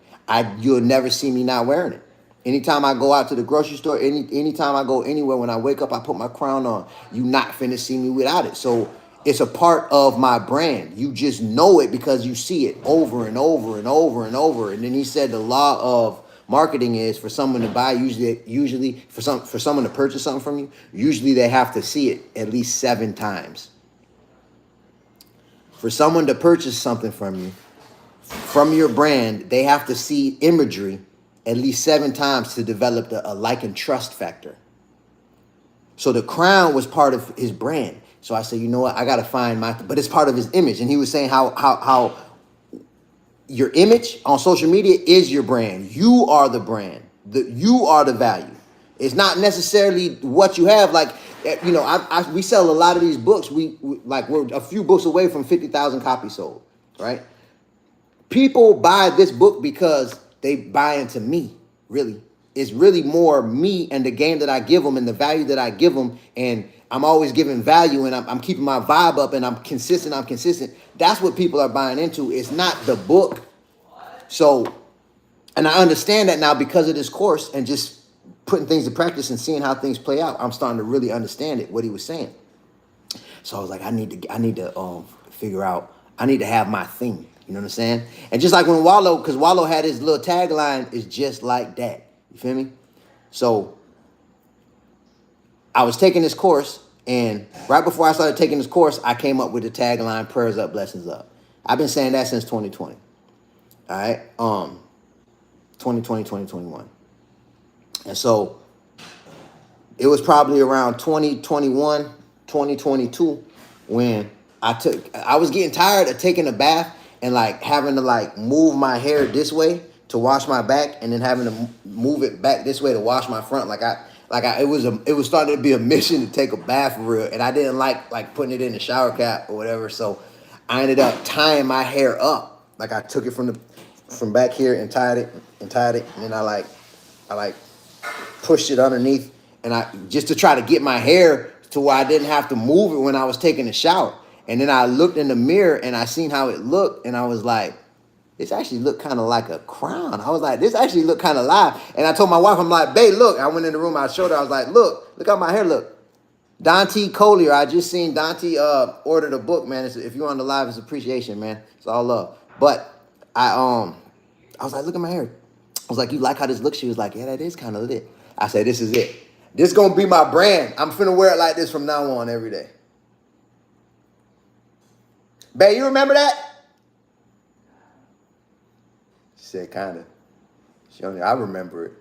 You'll never see me not wearing it. Anytime I go out to the grocery store, anytime I go anywhere, when I wake up, I put my crown on. You not finna see me without it. So it's a part of my brand. You just know it because you see it over and over and over and over. And then he said the law of marketing is, for someone to buy, usually for someone to purchase something from you, usually they have to see it at least 7 times. For someone to purchase something from you, from your brand, they have to see imagery at least 7 times to develop a like and trust factor. So the crown was part of his brand. So I said, you know what? I got to find but it's part of his image. And he was saying how your image on social media is your brand. You are the brand. You are the value. It's not necessarily what you have. Like, you know, we sell a lot of these books. We're a few books away from 50,000 copies sold, right? People buy this book because they buy into me, really. It's really more me and the game that I give them and the value that I give them. And I'm always giving value, and I'm keeping my vibe up, and I'm consistent. That's what people are buying into. It's not the book. So, and I understand that now because of this course and just putting things to practice and seeing how things play out. I'm starting to really understand it, what he was saying. So I was like, I need to figure out, I need to have my thing. You know what I'm saying? And just like when because Wallow had his little tagline, is just like that. You feel me? So I was taking this course, and right before I started taking this course, I came up with the tagline, prayers up, blessings up. I've been saying that since 2020. All right? 2020, 2021. And so it was probably around 2021, 2022 when I was getting tired of taking a bath and like having to like move my hair this way to wash my back, and then having to move it back this way to wash my front. It was starting to be a mission to take a bath for real, and I didn't like putting it in the shower cap or whatever. So I ended up tying my hair up. Like, I took it from back here and tied it, and then I pushed it underneath, and I just to try to get my hair to where I didn't have to move it when I was taking a shower. And then I looked in the mirror and I seen how it looked, and I was like, this actually looked kind of like a crown. I was like, this actually looked kind of live. And I told my wife, I'm like, babe, look. I went in the room, I showed her, I was like, look how my hair look. Dante Collier. I just seen Dante ordered a book, man. If you're on the live, it's appreciation, man. It's all love. But I was like, look at my hair. I was like, you like how this looks? She was like, yeah, that is kind of lit. I said, this is it. This gonna be my brand. I'm finna wear it like this from now on every day. Babe, you remember that? She said, kinda. She only, I remember it.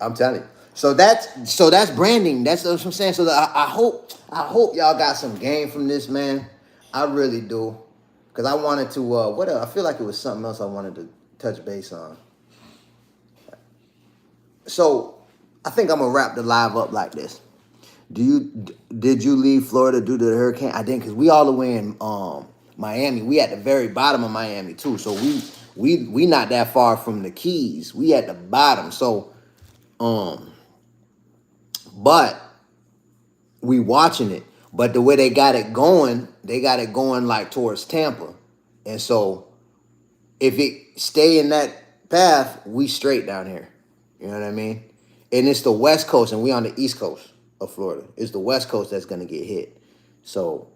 I'm telling you. So that's branding. That's what I'm saying. So I hope y'all got some game from this, man. I really do. Cause I wanted to what else? I feel like it was something else I wanted to touch base on. So I think I'm gonna wrap the live up like this. Did you leave Florida due to the hurricane? I didn't, because we all the way in Miami. We at the very bottom of Miami too. So we not that far from the Keys. We at the bottom. So but we watching it. But the way they got it going like towards Tampa. And so if it stay in that path, we straight down here. You know what I mean? And it's the West Coast, and we on the East Coast of Florida. It's the West Coast that's gonna get hit. So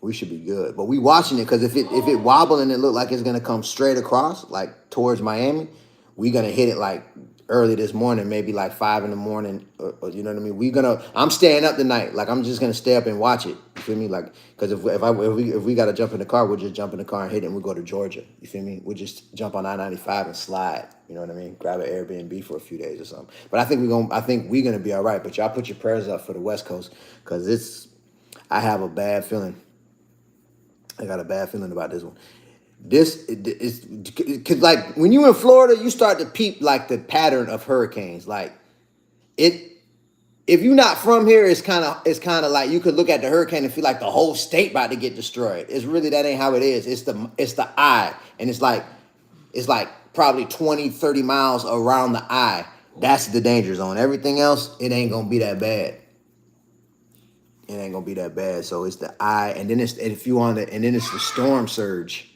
we should be good. But we watching it, because if it wobble and it look like it's gonna come straight across, like towards Miami, we gonna hit it like early this morning, maybe like 5 in the morning, or you know what I mean. I'm staying up tonight. Like, I'm just gonna stay up and watch it. You feel me? Like, because if we gotta jump in the car, we'll just jump in the car and hit it, and we'll go to Georgia. You feel me? We'll just jump on I-95 and slide. You know what I mean? Grab an Airbnb for a few days or something. But I think we're gonna be all right. But y'all put your prayers up for the West Coast, because I have a bad feeling. I got a bad feeling about this one. This is because, like, when you in Florida, you start to peep like the pattern of hurricanes. Like, it, if you're not from here, it's kind of like you could look at the hurricane and feel like the whole state about to get destroyed. It's really, that ain't how it is. It's the eye, and it's like probably 20, 30 miles around the eye. That's the danger zone. Everything else, it ain't gonna be that bad. It ain't gonna be that bad. So it's the eye, and then it's the storm surge.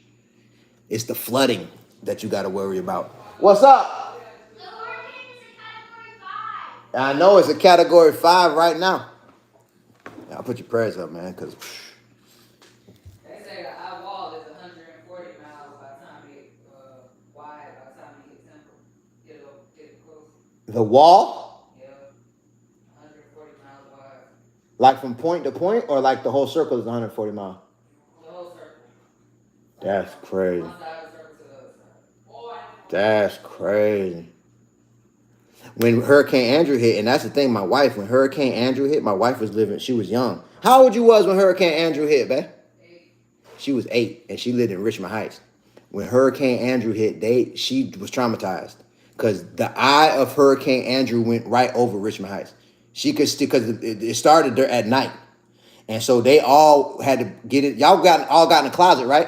It's the flooding that you got to worry about. What's up? The hurricane is a Category 5. I know it's a Category 5 right now. I'll put your prayers up, man, because they say the eye wall is 140 miles by the time it wide, by the time it hit Temple. Get close. The wall? Yeah, 140 miles wide. Like from point to point, or like the whole circle is 140 miles? The whole circle. That's crazy. One side of the circle to the other side. That's crazy. When Hurricane Andrew hit, and that's the thing, when Hurricane Andrew hit, my wife she was young. How old you was when Hurricane Andrew hit, babe? 8. She was 8, and she lived in Richmond Heights. When Hurricane Andrew hit, she was traumatized, because the eye of Hurricane Andrew went right over Richmond Heights. She could still, because it started there at night, and so they all had to get it. Y'all all got in the closet, right?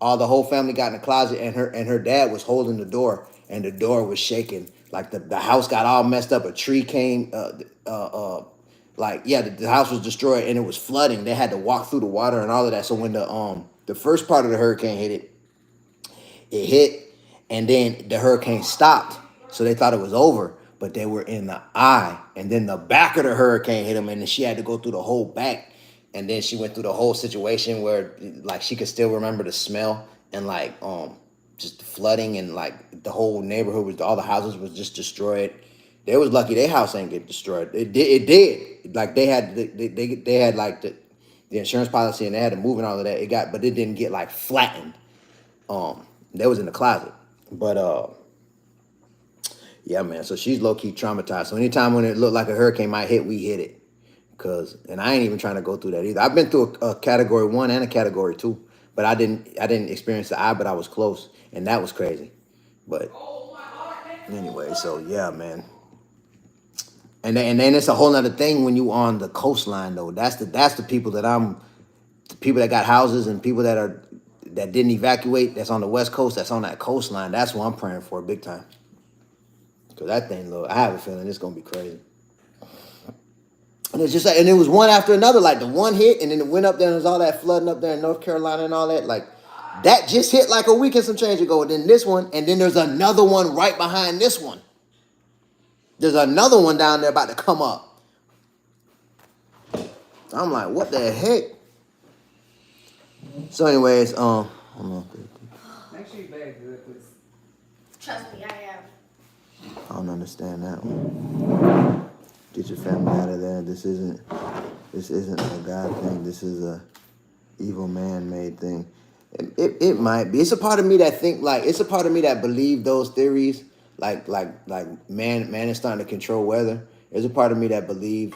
All the whole family got in the closet, and her dad was holding the door, and the door was shaking. Like the house got all messed up. A tree came, the house was destroyed, and it was flooding. They had to walk through the water and all of that. So when the first part of the hurricane it hit, and then the hurricane stopped. So they thought it was over, but they were in the eye, and then the back of the hurricane hit them, and then she had to go through the whole back. And then she went through the whole situation where, like, she could still remember the smell, and like just the flooding, and like the whole neighborhood all the houses was just destroyed. They was lucky their house ain't get destroyed. It did. Like they had like the insurance policy, and they had to move and all of that. But it didn't get like flattened. They was in the closet. But yeah, man. So she's low key traumatized. So anytime when it looked like a hurricane might hit, we hit it. And I ain't even trying to go through that either. I've been through a Category 1 and a Category 2, but I didn't experience the eye, but I was close, and that was crazy. But anyway, so yeah, man. And then it's a whole other thing when you on the coastline, though. That's the people the people that got houses, and people that didn't evacuate, that's on the West Coast, that's on that coastline. That's what I'm praying for big time. Because that thing, look, I have a feeling it's gonna be crazy. And it's just like, and it was one after another. Like the one hit, and then it went up there, and there's all that flooding up there in North Carolina and all that. Like that just hit like a week and some change ago. And then this one, and then there's another one right behind this one. There's another one down there about to come up. I'm like, what the heck? So, anyways, hold on. Make sure you bag good, please. Trust me, I am. I don't understand that one. Get your family out of there. This isn't a God thing. This is a evil man-made thing. It might be. It's a part of me that think like it's a part of me that believe those theories. Like man is starting to control weather. There's a part of me that believe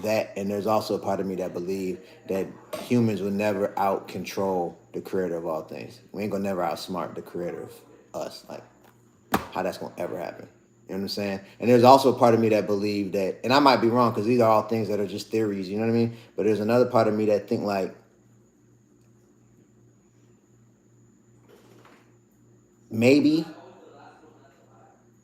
that, and there's also a part of me that believe that humans will never out control the creator of all things. We ain't gonna never outsmart the creator of us. Like how that's gonna ever happen. You know what I'm saying? And there's also a part of me that believe that, and I might be wrong because these are all things that are just theories. You know what I mean? But there's another part of me that think like maybe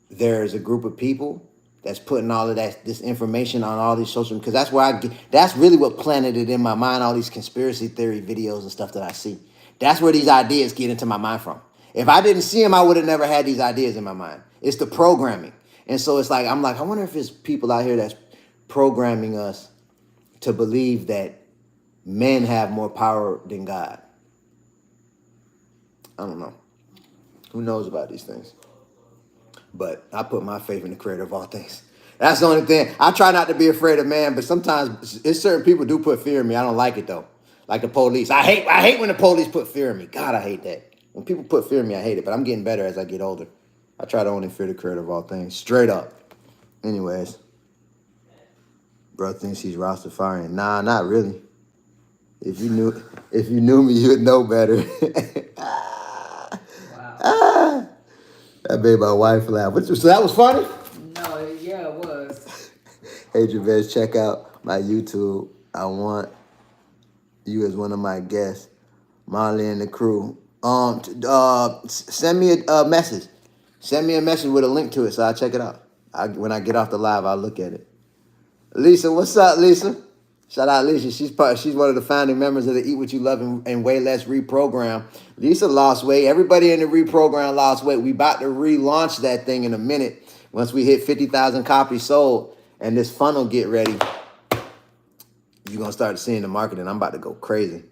there's a group of people that's putting all of this information on all these social, because that's where I get, that's really what planted it in my mind, all these conspiracy theory videos and stuff that I see. That's where these ideas get into my mind from. If I didn't see them, I would have never had these ideas in my mind. It's the programming. And so it's like, I'm like, I wonder if it's people out here that's programming us to believe that men have more power than God. I don't know. Who knows about these things? But I put my faith in the creator of all things. That's the only thing. I try not to be afraid of man, but sometimes it's certain people do put fear in me. I don't like it though. Like the police. I hate when the police put fear in me. God, I hate that. When people put fear in me, I hate it. But I'm getting better as I get older. I try to only fear the creator of all things. Straight up. Anyways. Bro thinks he's Rastafarian. Nah, not really. If you knew me, you'd know better. Wow. That made my wife laugh. So that was funny? No, yeah, it was. Hey, Javez, check out my YouTube. I want you as one of my guests, Molly and the crew. Send me a message. Send me a message with a link to it so I'll check it out. When I get off the live, I'll look at it. Lisa, what's up, Lisa? Shout out Lisa. She's one of the founding members of the Eat What You Love and Way Less reprogram. Lisa lost weight. Everybody in the reprogram lost weight. We about to relaunch that thing in a minute. Once we hit 50,000 copies sold and this funnel get ready, you're gonna start seeing the marketing. I'm about to go crazy.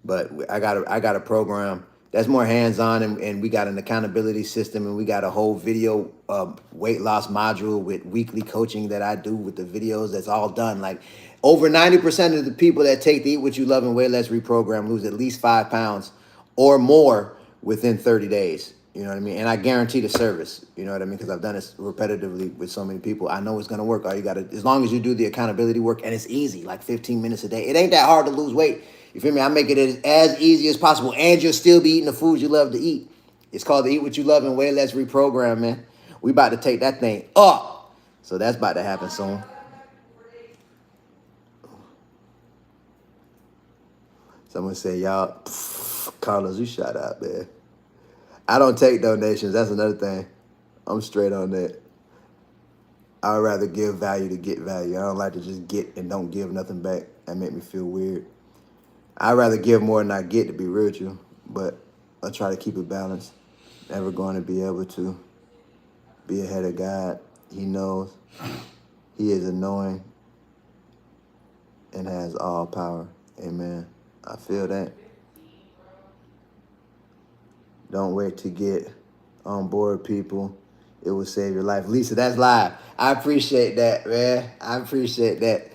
But I got a program that's more hands-on, and we got an accountability system, and we got a whole video weight loss module with weekly coaching that I do with the videos. That's all done. Like over 90% of the people that take the Eat What You Love and Way Less reprogram lose at least 5 pounds or more within 30 days. You know what I mean? And I guarantee the service. You know what I mean? Because I've done this repetitively with so many people. I know it's going to work. All you got to, as long as you do the accountability work, and it's easy, like 15 minutes a day. It ain't that hard to lose weight. You feel me? I make it as easy as possible, and you'll still be eating the foods you love to eat. It's called the Eat What You Love and Way Less reprogram, man. We about to take that thing up. So that's about to happen soon. Someone say, y'all, Carlos, you shut up, man. I don't take donations. That's another thing. I'm straight on that. I'd rather give value to get value. I don't like to just get and don't give nothing back. That make me feel weird. I'd rather give more than I get, to be real with you. But I try to keep it balanced. Never going to be able to be ahead of God. He knows. He is knowing and has all power. Amen. I feel that. Don't wait to get on board, people. It will save your life. Lisa, that's live. I appreciate that, man. I appreciate that.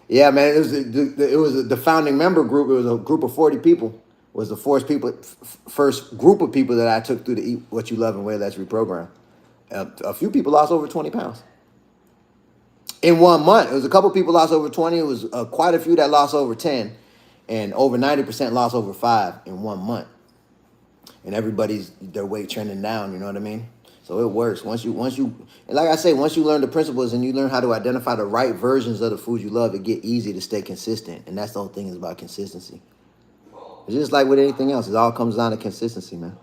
Yeah, man. It was the founding member group. It was a group of 40 people. It was the first group of people that I took through the Eat What You Love and Way Less reprogram. A few people lost over 20 pounds in 1 month. It was a couple people lost over 20. It was quite a few that lost over 10, and over 90% lost over 5 in 1 month. And everybody's their weight trending down. You know what I mean? So it works. Once you, and like I say, once you learn the principles and you learn how to identify the right versions of the food you love, it get easy to stay consistent. And that's the whole thing, is about consistency. It's just like with anything else. It all comes down to consistency, man.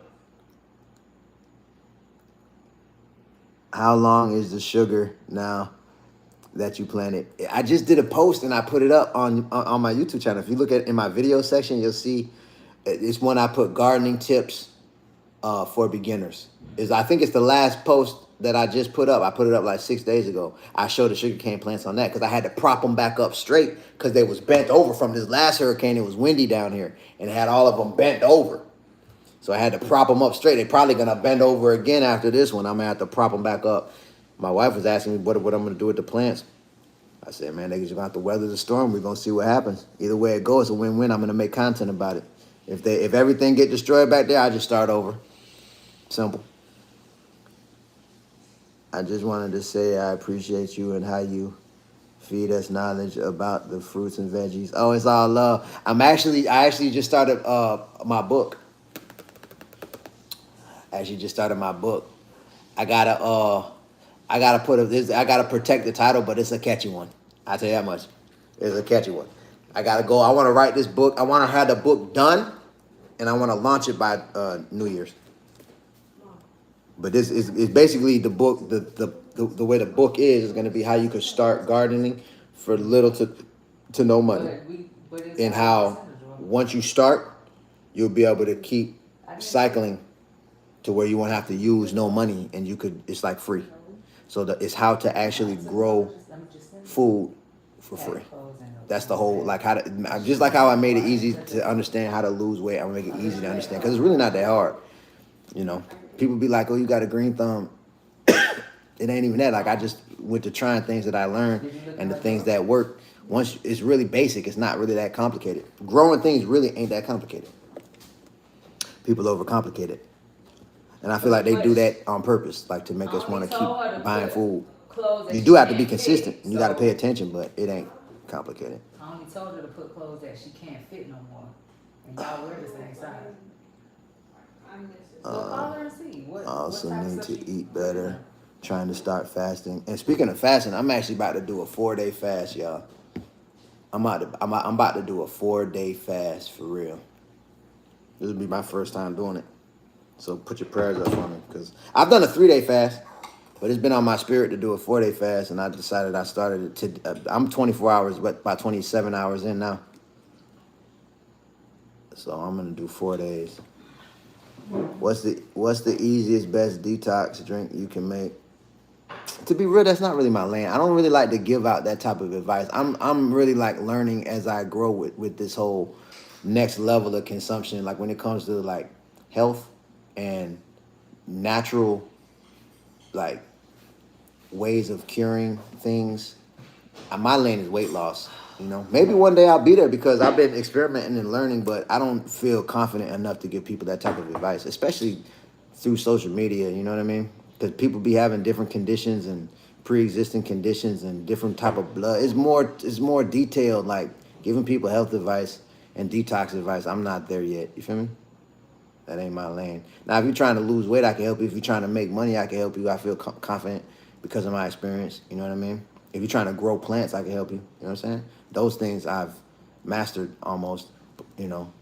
How long is the sugar now that you planted? I just did a post and I put it up on my YouTube channel. If you look at in my video section, you'll see it's one I put gardening tips for beginners. I think it's the last post that I just put up, I put it up like 6 days ago. I showed the sugarcane plants on that because I had to prop them back up straight because they was bent over from this last hurricane. It was windy down here and it had all of them bent over. So I had to prop them up straight. They're probably gonna bend over again after this one. I'm gonna have to prop them back up. My wife was asking me what I'm gonna do with the plants. I said, man, niggas, you're gonna have to weather the storm. We're gonna see what happens. Either way it goes, it's a win-win. I'm gonna make content about it. If everything get destroyed back there, I just start over. Simple. I just wanted to say I appreciate you and how you feed us knowledge about the fruits and veggies. Oh, it's all love. I actually just started my book. I actually just started my book. I gotta protect the title, but it's a catchy one. I tell you that much. It's a catchy one. I want to write this book. I want to have the book done, and I want to launch it by New Year's. But this is basically the book. The way the book is going to be how you could start gardening for little to no money, and how once you start, you'll be able to keep cycling to where you won't have to use no money, and it's like free. So it's how to actually grow food for free. That's the whole, like just like how I made it easy to understand how to lose weight. I'm gonna make it easy to understand because it's really not that hard. You know, people be like, "Oh, you got a green thumb." It ain't even that. Like I just went to trying things that I learned and the things that work. Once it's really basic, it's not really that complicated. Growing things really ain't that complicated. People overcomplicate it. And I feel like they do that on purpose, like to make us want to keep buying food. You do have to be consistent, and you got to pay attention, but it ain't complicated. I only told her to put clothes that she can't fit no more, and y'all wear the same size. So call her and see. I also need to eat better. Trying to start fasting. And speaking of fasting, I'm actually about to do a 4-day fast, y'all. I'm about to do a 4-day fast for real. This will be my first time doing it. So put your prayers up for me, because I've done a 3-day fast, but it's been on my spirit to do a 4-day fast, and I decided I started it I'm 24 hours, but about 27 hours in now. So I'm gonna do 4 days. What's the easiest, best detox drink you can make? To be real, that's not really my lane. I don't really like to give out that type of advice. I'm really like learning as I grow with this whole next level of consumption. Like when it comes to like health and natural like ways of curing things. My lane is weight loss. You know, maybe one day I'll be there because I've been experimenting and learning, but I don't feel confident enough to give people that type of advice, especially through social media. You know what I mean? Because people be having different conditions and pre-existing conditions and different type of blood. It's more detailed, like giving people health advice and detox advice. I'm not there yet. You feel me? That ain't my lane. Now, if you're trying to lose weight, I can help you. If you're trying to make money, I can help you. I feel confident because of my experience. You know what I mean? If you're trying to grow plants, I can help you. You know what I'm saying? Those things I've mastered almost. You know,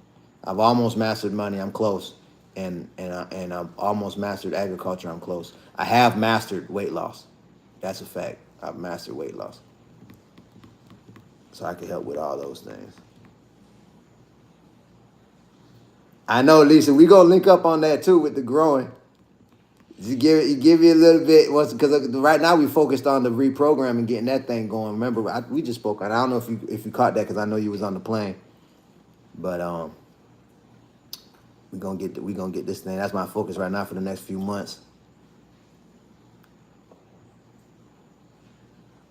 I've almost mastered money. I'm close. And I've almost mastered agriculture. I'm close. I have mastered weight loss. That's a fact. I've mastered weight loss. So I can help with all those things. I know, Lisa. We gonna link up on that too with the growing. You give you a little bit because right now we focused on the reprogramming, getting that thing going. Remember, we just spoke on. I don't know if you caught that because I know you was on the plane, but we gonna get this thing. That's my focus right now for the next few months.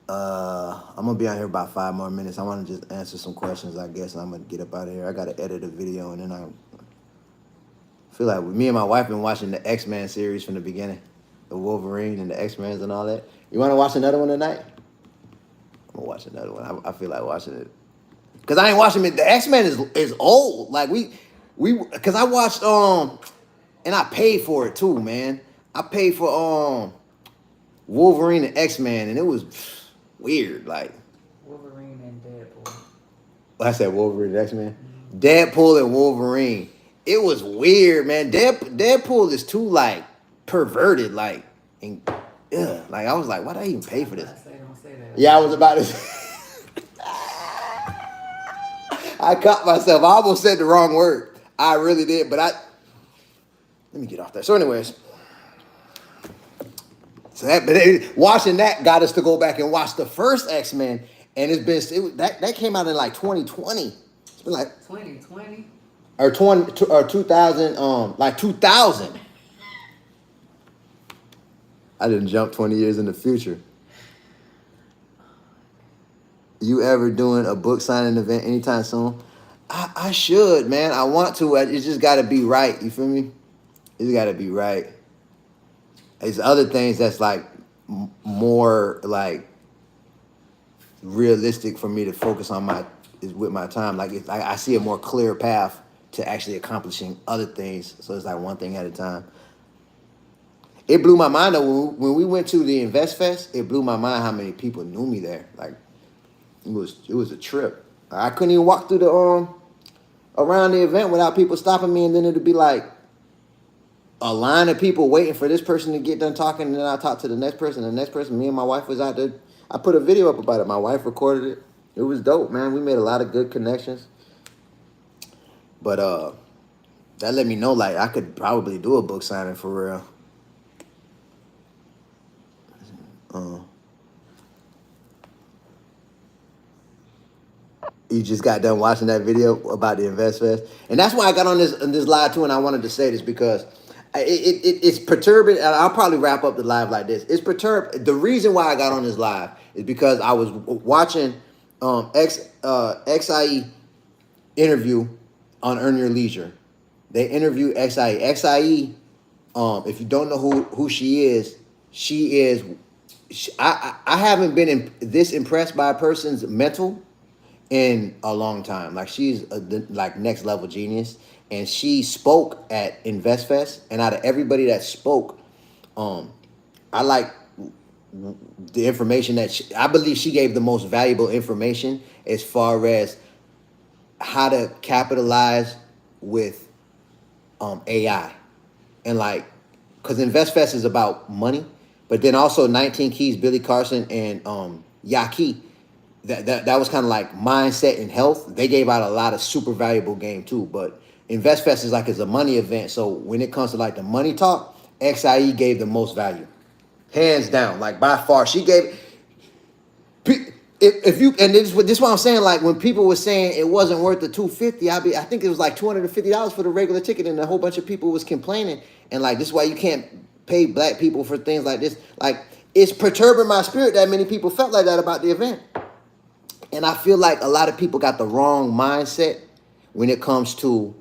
I'm gonna be on here about 5 more minutes. I want to just answer some questions, I guess, and I'm gonna get up out of here. I gotta edit a video, and then I feel like me and my wife been watching the X-Men series from the beginning, the Wolverine and the X-Men and all that. You want to watch another one tonight? I'm gonna watch another one. I feel like watching it because I ain't watching it. The X-Men is old. Like we because I watched and I paid for it too, man. I paid for Wolverine and X-Men, and it was weird. Like Wolverine and Deadpool. I said Wolverine and X-Men, Deadpool and Wolverine. It was weird, man. Deadpool is too like perverted, like, and like I was like, why did I even pay for this? Don't say that. Yeah, I was about to. I caught myself. I almost said the wrong word. I really did, but let me get off that. So, anyways, So watching that got us to go back and watch the first X-Men, and that came out in like 2020. It's been like 2020. or 2000, like 2000. I didn't jump 20 years in the future. You ever doing a book signing event anytime soon? I should, man. I want to. It just got to be right. You feel me? It's got to be right. It's other things that's like more like realistic for me to focus on with my time. Like I see a more clear path to actually accomplishing other things. So it's like one thing at a time. It blew my mind though when we went to the Invest Fest. It blew my mind how many people knew me there. Like it was a trip. I couldn't even walk through the around the event without people stopping me, and then it'd be like a line of people waiting for this person to get done talking, and then I talk to the next person, and the next person. Me and my wife was out there. I put a video up about it. My wife recorded it. It was dope, man. We made a lot of good connections. But that let me know like I could probably do a book signing for real. You just got done watching that video about the Invest Fest, and that's why I got on this live too. And I wanted to say this because it's perturbing. And I'll probably wrap up the live like this. It's perturbed. The reason why I got on this live is because I was watching XIE interview on Earn Your Leisure. They interview XIE. XIE, if you don't know who she is, I haven't been this impressed by a person's mental in a long time. Like she's like next level genius, and she spoke at InvestFest. And out of everybody that spoke, I like the information that I believe she gave the most valuable information as far as how to capitalize with AI, and like because InvestFest is about money, but then also 19 Keys, Billy Carson, and Yaki. That was kind of like mindset and health. They gave out a lot of super valuable game too. But InvestFest is like it's a money event. So when it comes to like the money talk, XIE gave the most value, hands down. Like by far, she gave. If you and this is what I'm saying. Like when people were saying it wasn't worth the $250, I think it was like $250 for the regular ticket, and a whole bunch of people was complaining. And like this is why you can't pay black people for things like this. Like it's perturbing my spirit that many people felt like that about the event. And I feel like a lot of people got the wrong mindset when it comes to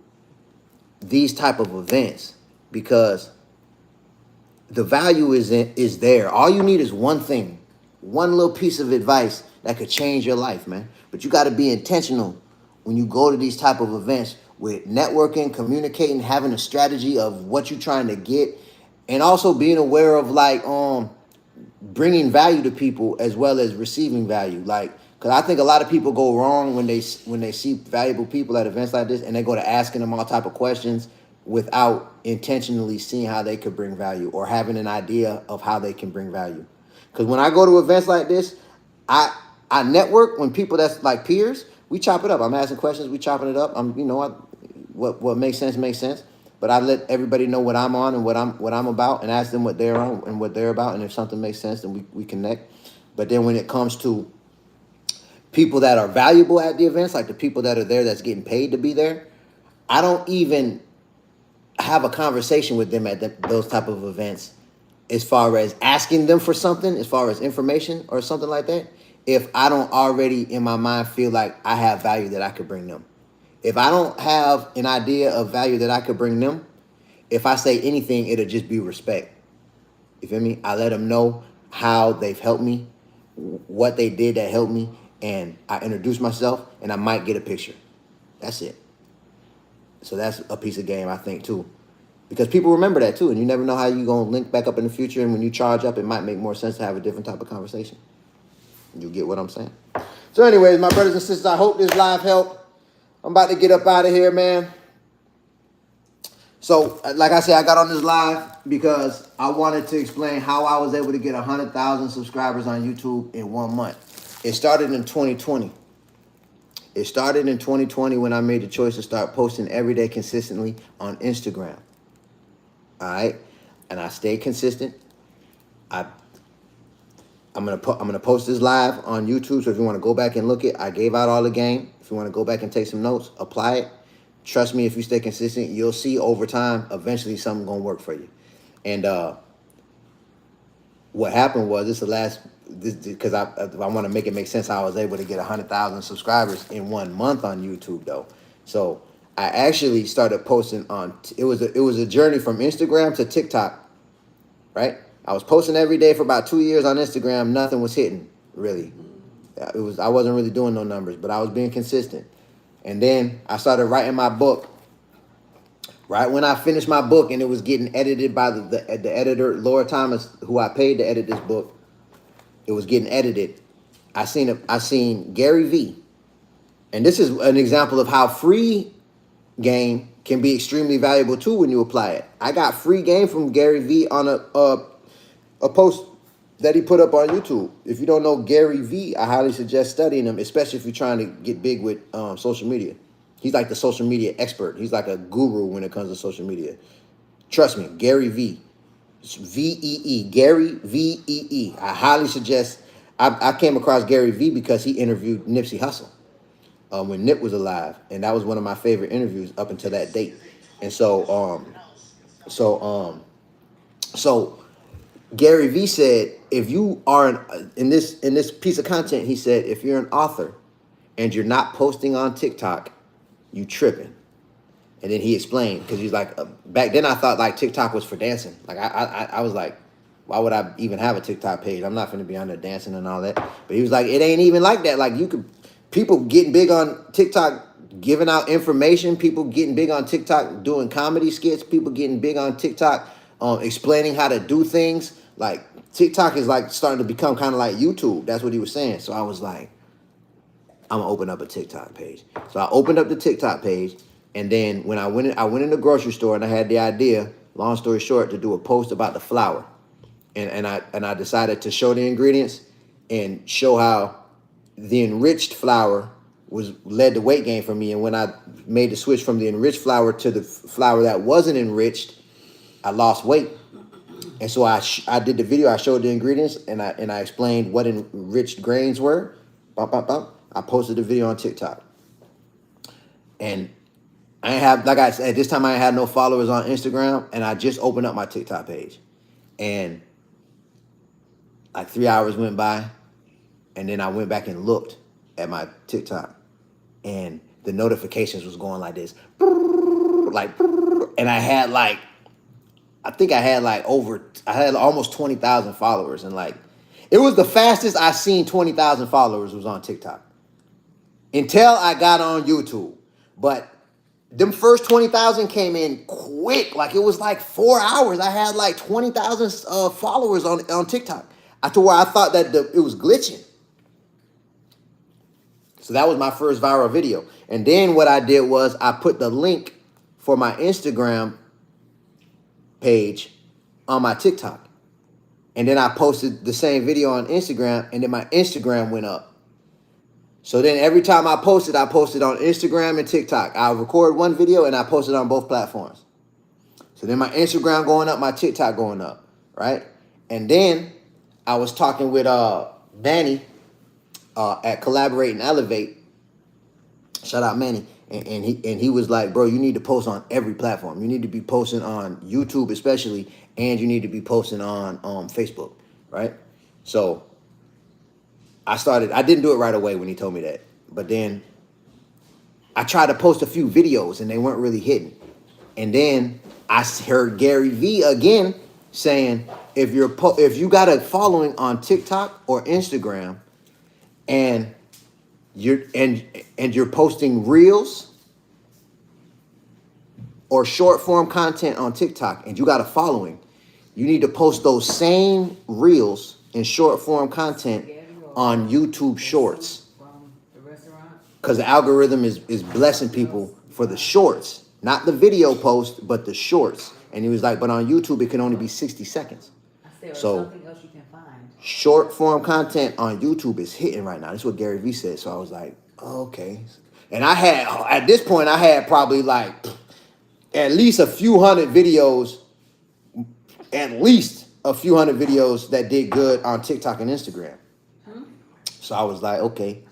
these type of events, because the value is there. All you need is one thing, one little piece of advice that could change your life, man. But you got to be intentional when you go to these type of events with networking, communicating, having a strategy of what you're trying to get, and also being aware of like bringing value to people as well as receiving value. Like, because I think a lot of people go wrong when they see valuable people at events like this, and they go to asking them all type of questions without intentionally seeing how they could bring value or having an idea of how they can bring value. Because when I go to events like this, I network when people that's like peers. We chop it up. I'm asking questions. We chopping it up. What makes sense makes sense. But I let everybody know what I'm on and what I'm about, and ask them what they're on and what they're about. And if something makes sense, then we connect. But then when it comes to people that are valuable at the events, like the people that are there that's getting paid to be there, I don't even have a conversation with them at those type of events as far as asking them for something, as far as information or something like that, if I don't already in my mind feel like I have value that I could bring them. If I don't have an idea of value that I could bring them, if I say anything, it'll just be respect. You feel me? I let them know how they've helped me, what they did that helped me, and I introduce myself, and I might get a picture. That's it. So that's a piece of game, I think, too. Because people remember that, too, and you never know how you're going to link back up in the future, and when you charge up, it might make more sense to have a different type of conversation. You get what I'm saying? So anyways, my brothers and sisters, I hope this live helped. I'm about to get up out of here, man. So, like I said, I got on this live because I wanted to explain how I was able to get 100,000 subscribers on YouTube in 1 month. It started in 2020. It started in 2020 when I made the choice to start posting every day consistently on Instagram. All right? And I stayed consistent. I I'm gonna post this live on YouTube. So if you want to go back and look it, I gave out all the game. If you want to go back and take some notes, apply it. Trust me, if you stay consistent, you'll see over time. Eventually, something gonna work for you. And what happened was this the last this because I want to make it make sense. How I was able to get 100,000 subscribers in 1 month on YouTube though. So I actually started posting on. It was a journey from Instagram to TikTok, right? I was posting every day for about 2 years on Instagram. Nothing was hitting really. I wasn't really doing no numbers, but I was being consistent. And then I started writing my book. Right when I finished my book and it was getting edited by the editor Laura Thomas, who I paid to edit this book, it was getting edited. I seen Gary V, and this is an example of how free game can be extremely valuable too when you apply it. I got free game from Gary V on a post that he put up on YouTube. If you don't know Gary V, I highly suggest studying him, especially if you're trying to get big with social media. He's like the social media expert. He's like a guru when it comes to social media. Trust me, Gary V. It's V-E-E. Gary V-E-E. I highly suggest. I came across Gary V because he interviewed Nipsey Hussle when Nip was alive. And that was one of my favorite interviews up until that date. And so Gary V said, if you are in this piece of content, he said, if you're an author and you're not posting on TikTok, you tripping. And then he explained, because he's like, back then I thought like TikTok was for dancing. Like I was like, why would I even have a TikTok page? I'm not going to be on there dancing and all that. But he was like, it ain't even like that. Like people getting big on TikTok, giving out information, people getting big on TikTok, doing comedy skits, people getting big on TikTok, explaining how to do things. Like TikTok is like starting to become kind of like YouTube. That's what he was saying. So I was like, I'm gonna open up a TikTok page. So I opened up the TikTok page, and then when I went in the grocery store and I had the idea, long story short, to do a post about the flour. And I decided to show the ingredients and show how the enriched flour led to weight gain for me. And when I made the switch from the enriched flour to the flour that wasn't enriched, I lost weight. And so I did the video. I showed the ingredients and I explained what enriched grains were. Bump, bump, bump. I posted the video on TikTok. And I have, like I said, at this time I had no followers on Instagram, and I just opened up my TikTok page. And like 3 hours went by, and then I went back and looked at my TikTok, and the notifications was going like this, like, and I had almost 20,000 followers, and like, it was the fastest I seen 20,000 followers was on TikTok until I got on YouTube. But them first 20,000 came in quick. Like it was like 4 hours. I had like 20,000 followers on TikTok. To where I thought that it was glitching. So that was my first viral video. And then what I did was I put the link for my Instagram page on my TikTok. And then I posted the same video on Instagram, and then my Instagram went up. So then every time I posted on Instagram and TikTok. I record one video and I post it on both platforms. So then my Instagram going up, my TikTok going up, right? And then I was talking with Manny at Collaborate and Elevate. Shout out Manny. And he was like, bro, you need to post on every platform. You need to be posting on YouTube especially, and you need to be posting on Facebook, right? So I didn't do it right away when he told me that. But then I tried to post a few videos and they weren't really hitting. And then I heard Gary V again saying, if you got a following on TikTok or Instagram and you're posting reels or short form content on TikTok and you got a following, you need to post those same reels and short form content on YouTube Shorts, because the algorithm is blessing people for the shorts, not the video post, but the shorts. And he was like, but on YouTube it can only be 60 seconds. So something else you can find. Short form content on YouTube is hitting right now. That's what Gary Vee said. So I was like, oh, okay. And at this point I had probably like at least a few hundred videos, at least a few hundred videos that did good on TikTok and Instagram. So I was like, okay,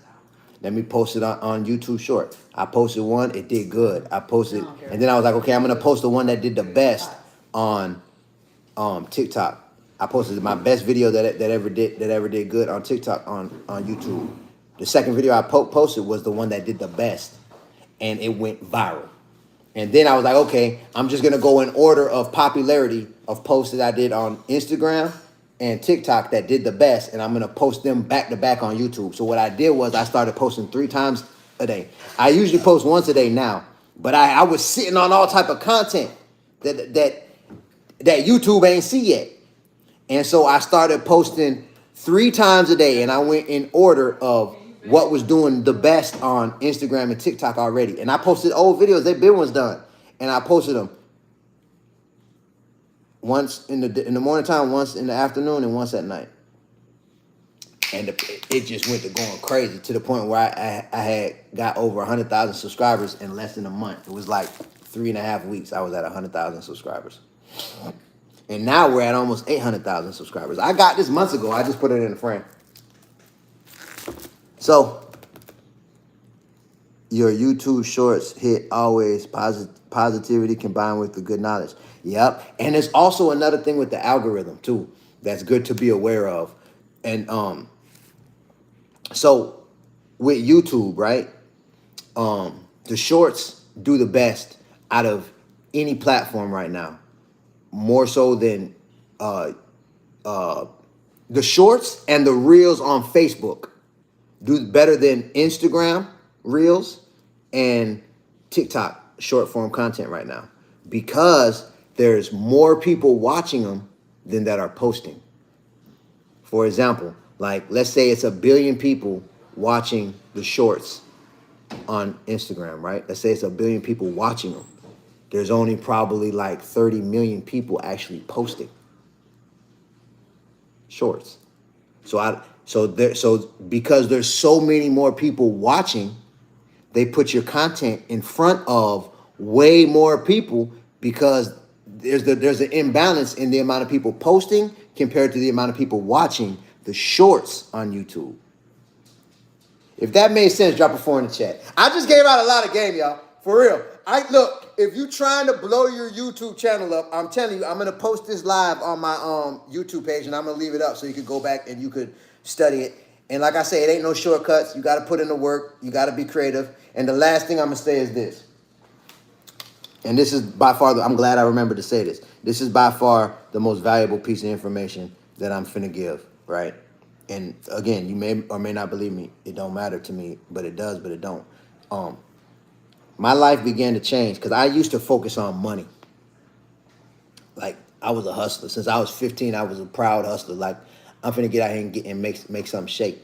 let me post it on YouTube Short. I posted one, it did good. I posted, and then I was like, okay, I'm gonna post the one that did the best on TikTok. I posted my best video that ever did good on TikTok on YouTube. The second video I posted was the one that did the best, and it went viral. And then I was like, okay, I'm just gonna go in order of popularity of posts that I did on Instagram and TikTok that did the best, and I'm gonna post them back to back on YouTube. So what I did was I started posting 3 times a day. I usually post once a day now, but I was sitting on all type of content that YouTube ain't see yet. And so I started posting 3 times a day, and I went in order of what was doing the best on Instagram and TikTok already. And I posted old videos, they been ones done. And I posted them once in the morning time, once in the afternoon, and once at night. And it just went to going crazy to the point where I had got over 100,000 subscribers in less than a month. It was like 3.5 weeks. I was at 100,000 subscribers. And now we're at almost 800,000 subscribers. I got this months ago. I just put it in a frame. So your YouTube shorts hit always positivity combined with the good knowledge. Yep. And there's also another thing with the algorithm too that's good to be aware of. And so with YouTube, right? The shorts do the best out of any platform right now. More so than the shorts and the reels on Facebook do better than Instagram reels and TikTok short form content right now, because there's more people watching them than that are posting. For example, like let's say it's 1 billion people watching the shorts on Instagram, right? Let's say it's 1 billion people watching them. There's only probably like 30 million people actually posting shorts. So because there's so many more people watching, they put your content in front of way more people, because there's an imbalance in the amount of people posting compared to the amount of people watching the shorts on YouTube. If that made sense, drop a 4 in the chat. I just gave out a lot of game, y'all. For real. Look, if you're trying to blow your YouTube channel up, I'm telling you, I'm gonna post this live on my YouTube page, and I'm gonna leave it up so you could go back and you could study it. And like I say, it ain't no shortcuts. You gotta put in the work. You gotta be creative. And the last thing I'm gonna say is this. And this is by far, I'm glad I remembered to say this. This is by far the most valuable piece of information that I'm finna give, right? And again, you may or may not believe me. It don't matter to me, but it does, but it don't. My life began to change because I used to focus on money. Like, I was a hustler. Since I was 15, I was a proud hustler. Like, I'm finna get out here and make something shake.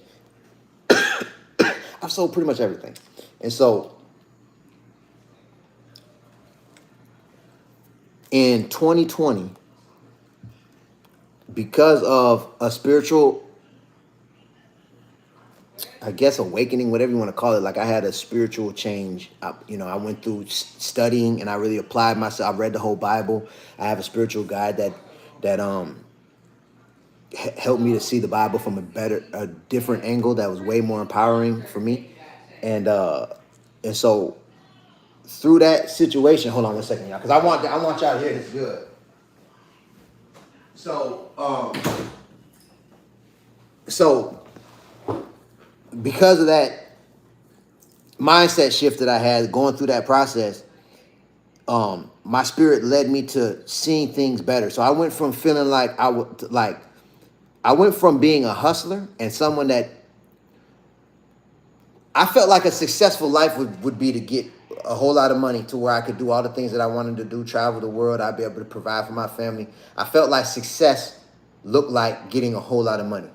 I've sold pretty much everything. And so, in 2020, because of a spiritual, I guess, awakening, whatever you want to call it. Like, I had a spiritual change. I went through studying, and I really applied myself. I read the whole Bible. I have a spiritual guide that helped me to see the Bible from a different angle that was way more empowering for me. And so through that situation, hold on one second, y'all, because I want y'all to hear this good. So because of that mindset shift that I had going through that process, my spirit led me to seeing things better. So I went from feeling like I went from being a hustler and someone that I felt like a successful life would be to get a whole lot of money to where I could do all the things that I wanted to do, travel the world. I'd be able to provide for my family. I felt like success looked like getting a whole lot of money.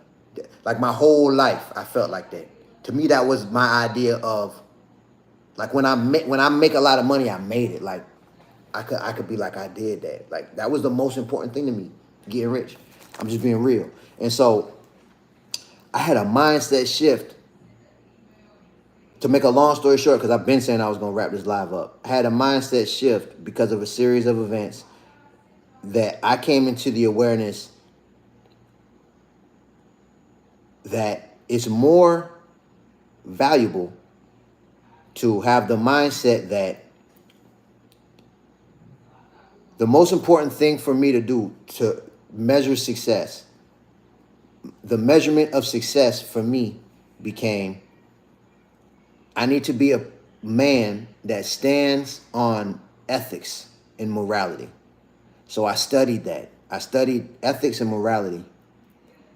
Like, my whole life, I felt like that. To me, that was my idea of, like, when I make a lot of money, I made it. Like, I could be like, I did that. Like, that was the most important thing to me, getting rich. I'm just being real. And so I had a mindset shift. To make a long story short, because I've been saying I was going to wrap this live up, I had a mindset shift because of a series of events that I came into the awareness that it's more valuable to have the mindset that the most important thing for me to do to measure success, the measurement of success for me became I need to be a man that stands on ethics and morality. So I studied that. I studied ethics and morality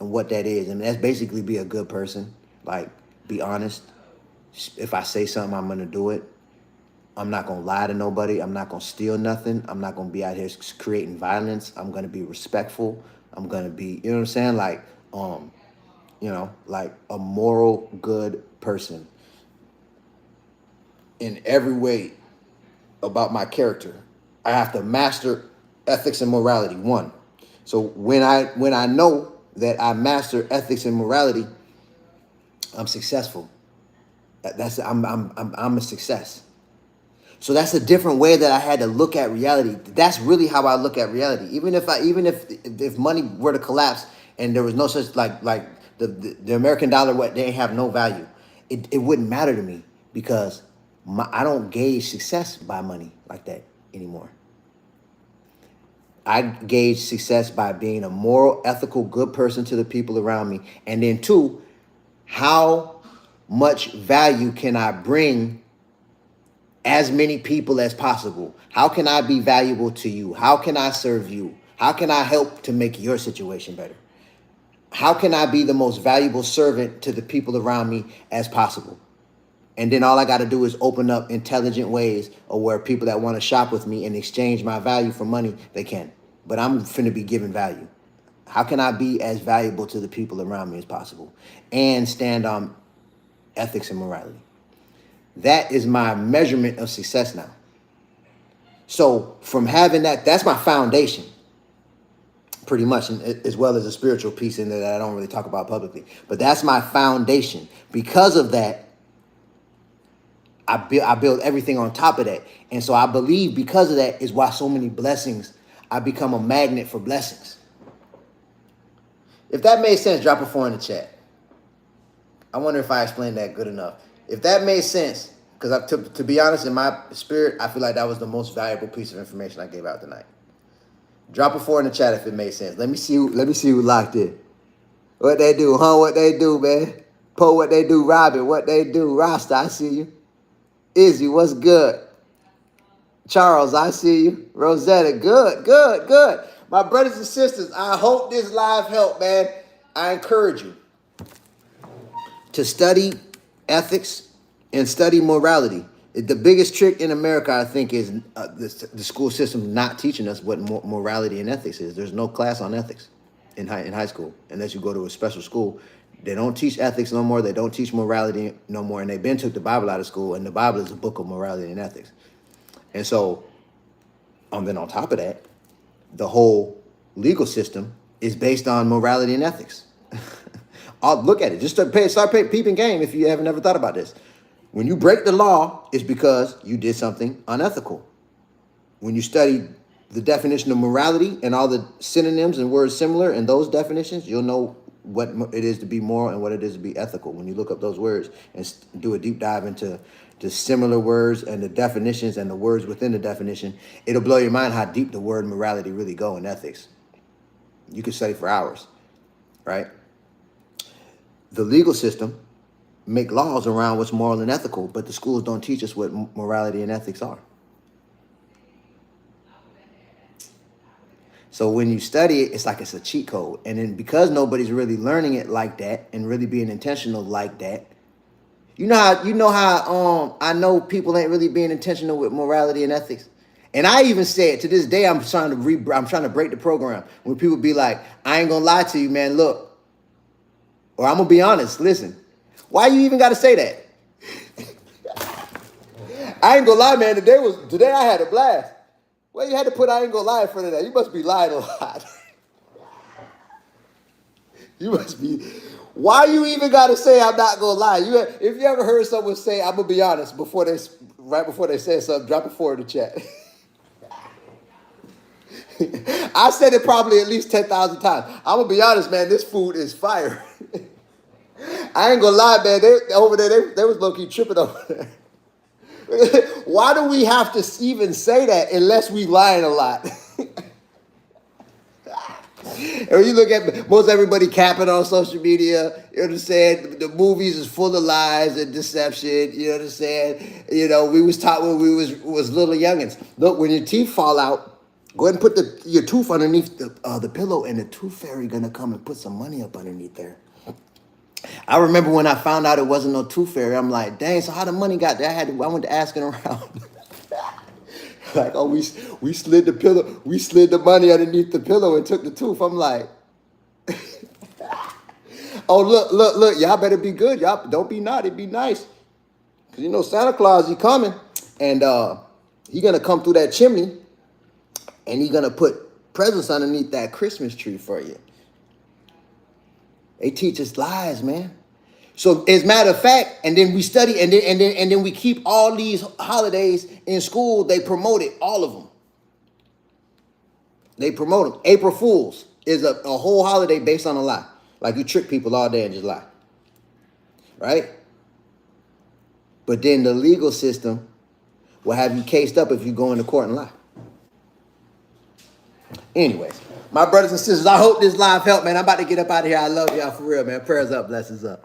and what that is. And that's basically be a good person, like be honest. If I say something, I'm going to do it. I'm not going to lie to nobody. I'm not going to steal nothing. I'm not going to be out here creating violence. I'm going to be respectful. I'm going to be, you know what I'm saying? Like a moral, good person in every way about my character. I have to master ethics and morality. One. So when I know that I master ethics and morality, I'm successful. I'm a success. So that's a different way that I had to look at reality. That's really how I look at reality. Even if money were to collapse and there was no such like the American dollar, what they have no value, it wouldn't matter to me because I don't gauge success by money like that anymore. I gauge success by being a moral, ethical, good person to the people around me, and then two, how much value can I bring as many people as possible? How can I be valuable to you? How can I serve you? How can I help to make your situation better? How can I be the most valuable servant to the people around me as possible? And then all I got to do is open up intelligent ways or where people that want to shop with me and exchange my value for money, they can. But I'm finna be giving value. How can I be as valuable to the people around me as possible and stand on ethics and morality? That is my measurement of success now. So from having that, that's my foundation, pretty much, as well as a spiritual piece in there that I don't really talk about publicly. But that's my foundation. Because of that, I build everything on top of that. And so I believe because of that is why so many blessings, I become a magnet for blessings. If that made sense, drop a 4 in the chat. I wonder if I explained that good enough. If that made sense, because to be honest, in my spirit, I feel like that was the most valuable piece of information I gave out tonight. Drop a 4 in the chat if it made sense. Let me see who locked in. What they do, huh? What they do, man? Poe, what they do? Robin, what they do? Rasta, I see you. Izzy, what's good? Charles, I see you. Rosetta, good. My brothers and sisters, I hope this live helped, man. I encourage you to study ethics and study morality. The biggest trick in America, I think, is the school system not teaching us what morality and ethics is. There's no class on ethics in high school unless you go to a special school. They don't teach ethics no more. They don't teach morality no more. And they've been took the Bible out of school, and the Bible is a book of morality and ethics. And so, then on top of that, the whole legal system is based on morality and ethics. Look at it. Just start peeping game if you haven't ever thought about this. When you break the law, it's because you did something unethical. When you study the definition of morality and all the synonyms and words similar in those definitions, you'll know what it is to be moral and what it is to be ethical. When you look up those words and do a deep dive into the similar words and the definitions and the words within the definition, it'll blow your mind how deep the word morality really go in ethics. You could study for hours, right? The legal system make laws around what's moral and ethical, but the schools don't teach us what morality and ethics are. So when you study it, it's like it's a cheat code. And then because nobody's really learning it like that and really being intentional like that, you know how I know people ain't really being intentional with morality and ethics. And I even said to this day, I'm trying to break the program. When people be like, I ain't gonna lie to you, man, look. Or I'm gonna be honest, listen. Why you even gotta say that? I ain't gonna lie, man. Today I had a blast. Well, you had to put I ain't gonna lie in front of that. You must be lying a lot. You must be. Why you even gotta say I'm not gonna lie? If you ever heard someone say I'm gonna be honest right before they say something, drop a 4 in the chat. I said it probably at least 10,000 times. I'm gonna be honest, man. This food is fire. I ain't gonna lie, man. They over there, they was low key tripping over there. Why do we have to even say that unless we lying a lot? And when you look at most everybody capping on social media, you know what I'm saying? The movies is full of lies and deception. You know what I'm saying? You know, we was taught when we was little youngins. Look, when your teeth fall out, go ahead and put your tooth underneath the pillow, and the tooth fairy gonna come and put some money up underneath there. I remember when I found out it wasn't no tooth fairy. I'm like, dang, so how the money got there? I went to asking around. Like, oh, we slid the pillow, we slid the money underneath the pillow and took the tooth. I'm like, oh, look, y'all better be good. Y'all don't be naughty, be nice. Cause you know Santa Claus, he coming. And he gonna come through that chimney and he gonna put presents underneath that Christmas tree for you. They teach us lies, man. So as a matter of fact, and then we study, and then we keep all these holidays in school. They promote it, all of them. They promote them. April Fools is a whole holiday based on a lie. Like you trick people all day and just lie, right? But then the legal system will have you cased up if you go into court and lie. Anyways, my brothers and sisters, I hope this live helped, man. I'm about to get up out of here. I love y'all for real, man. Prayers up, blessings up.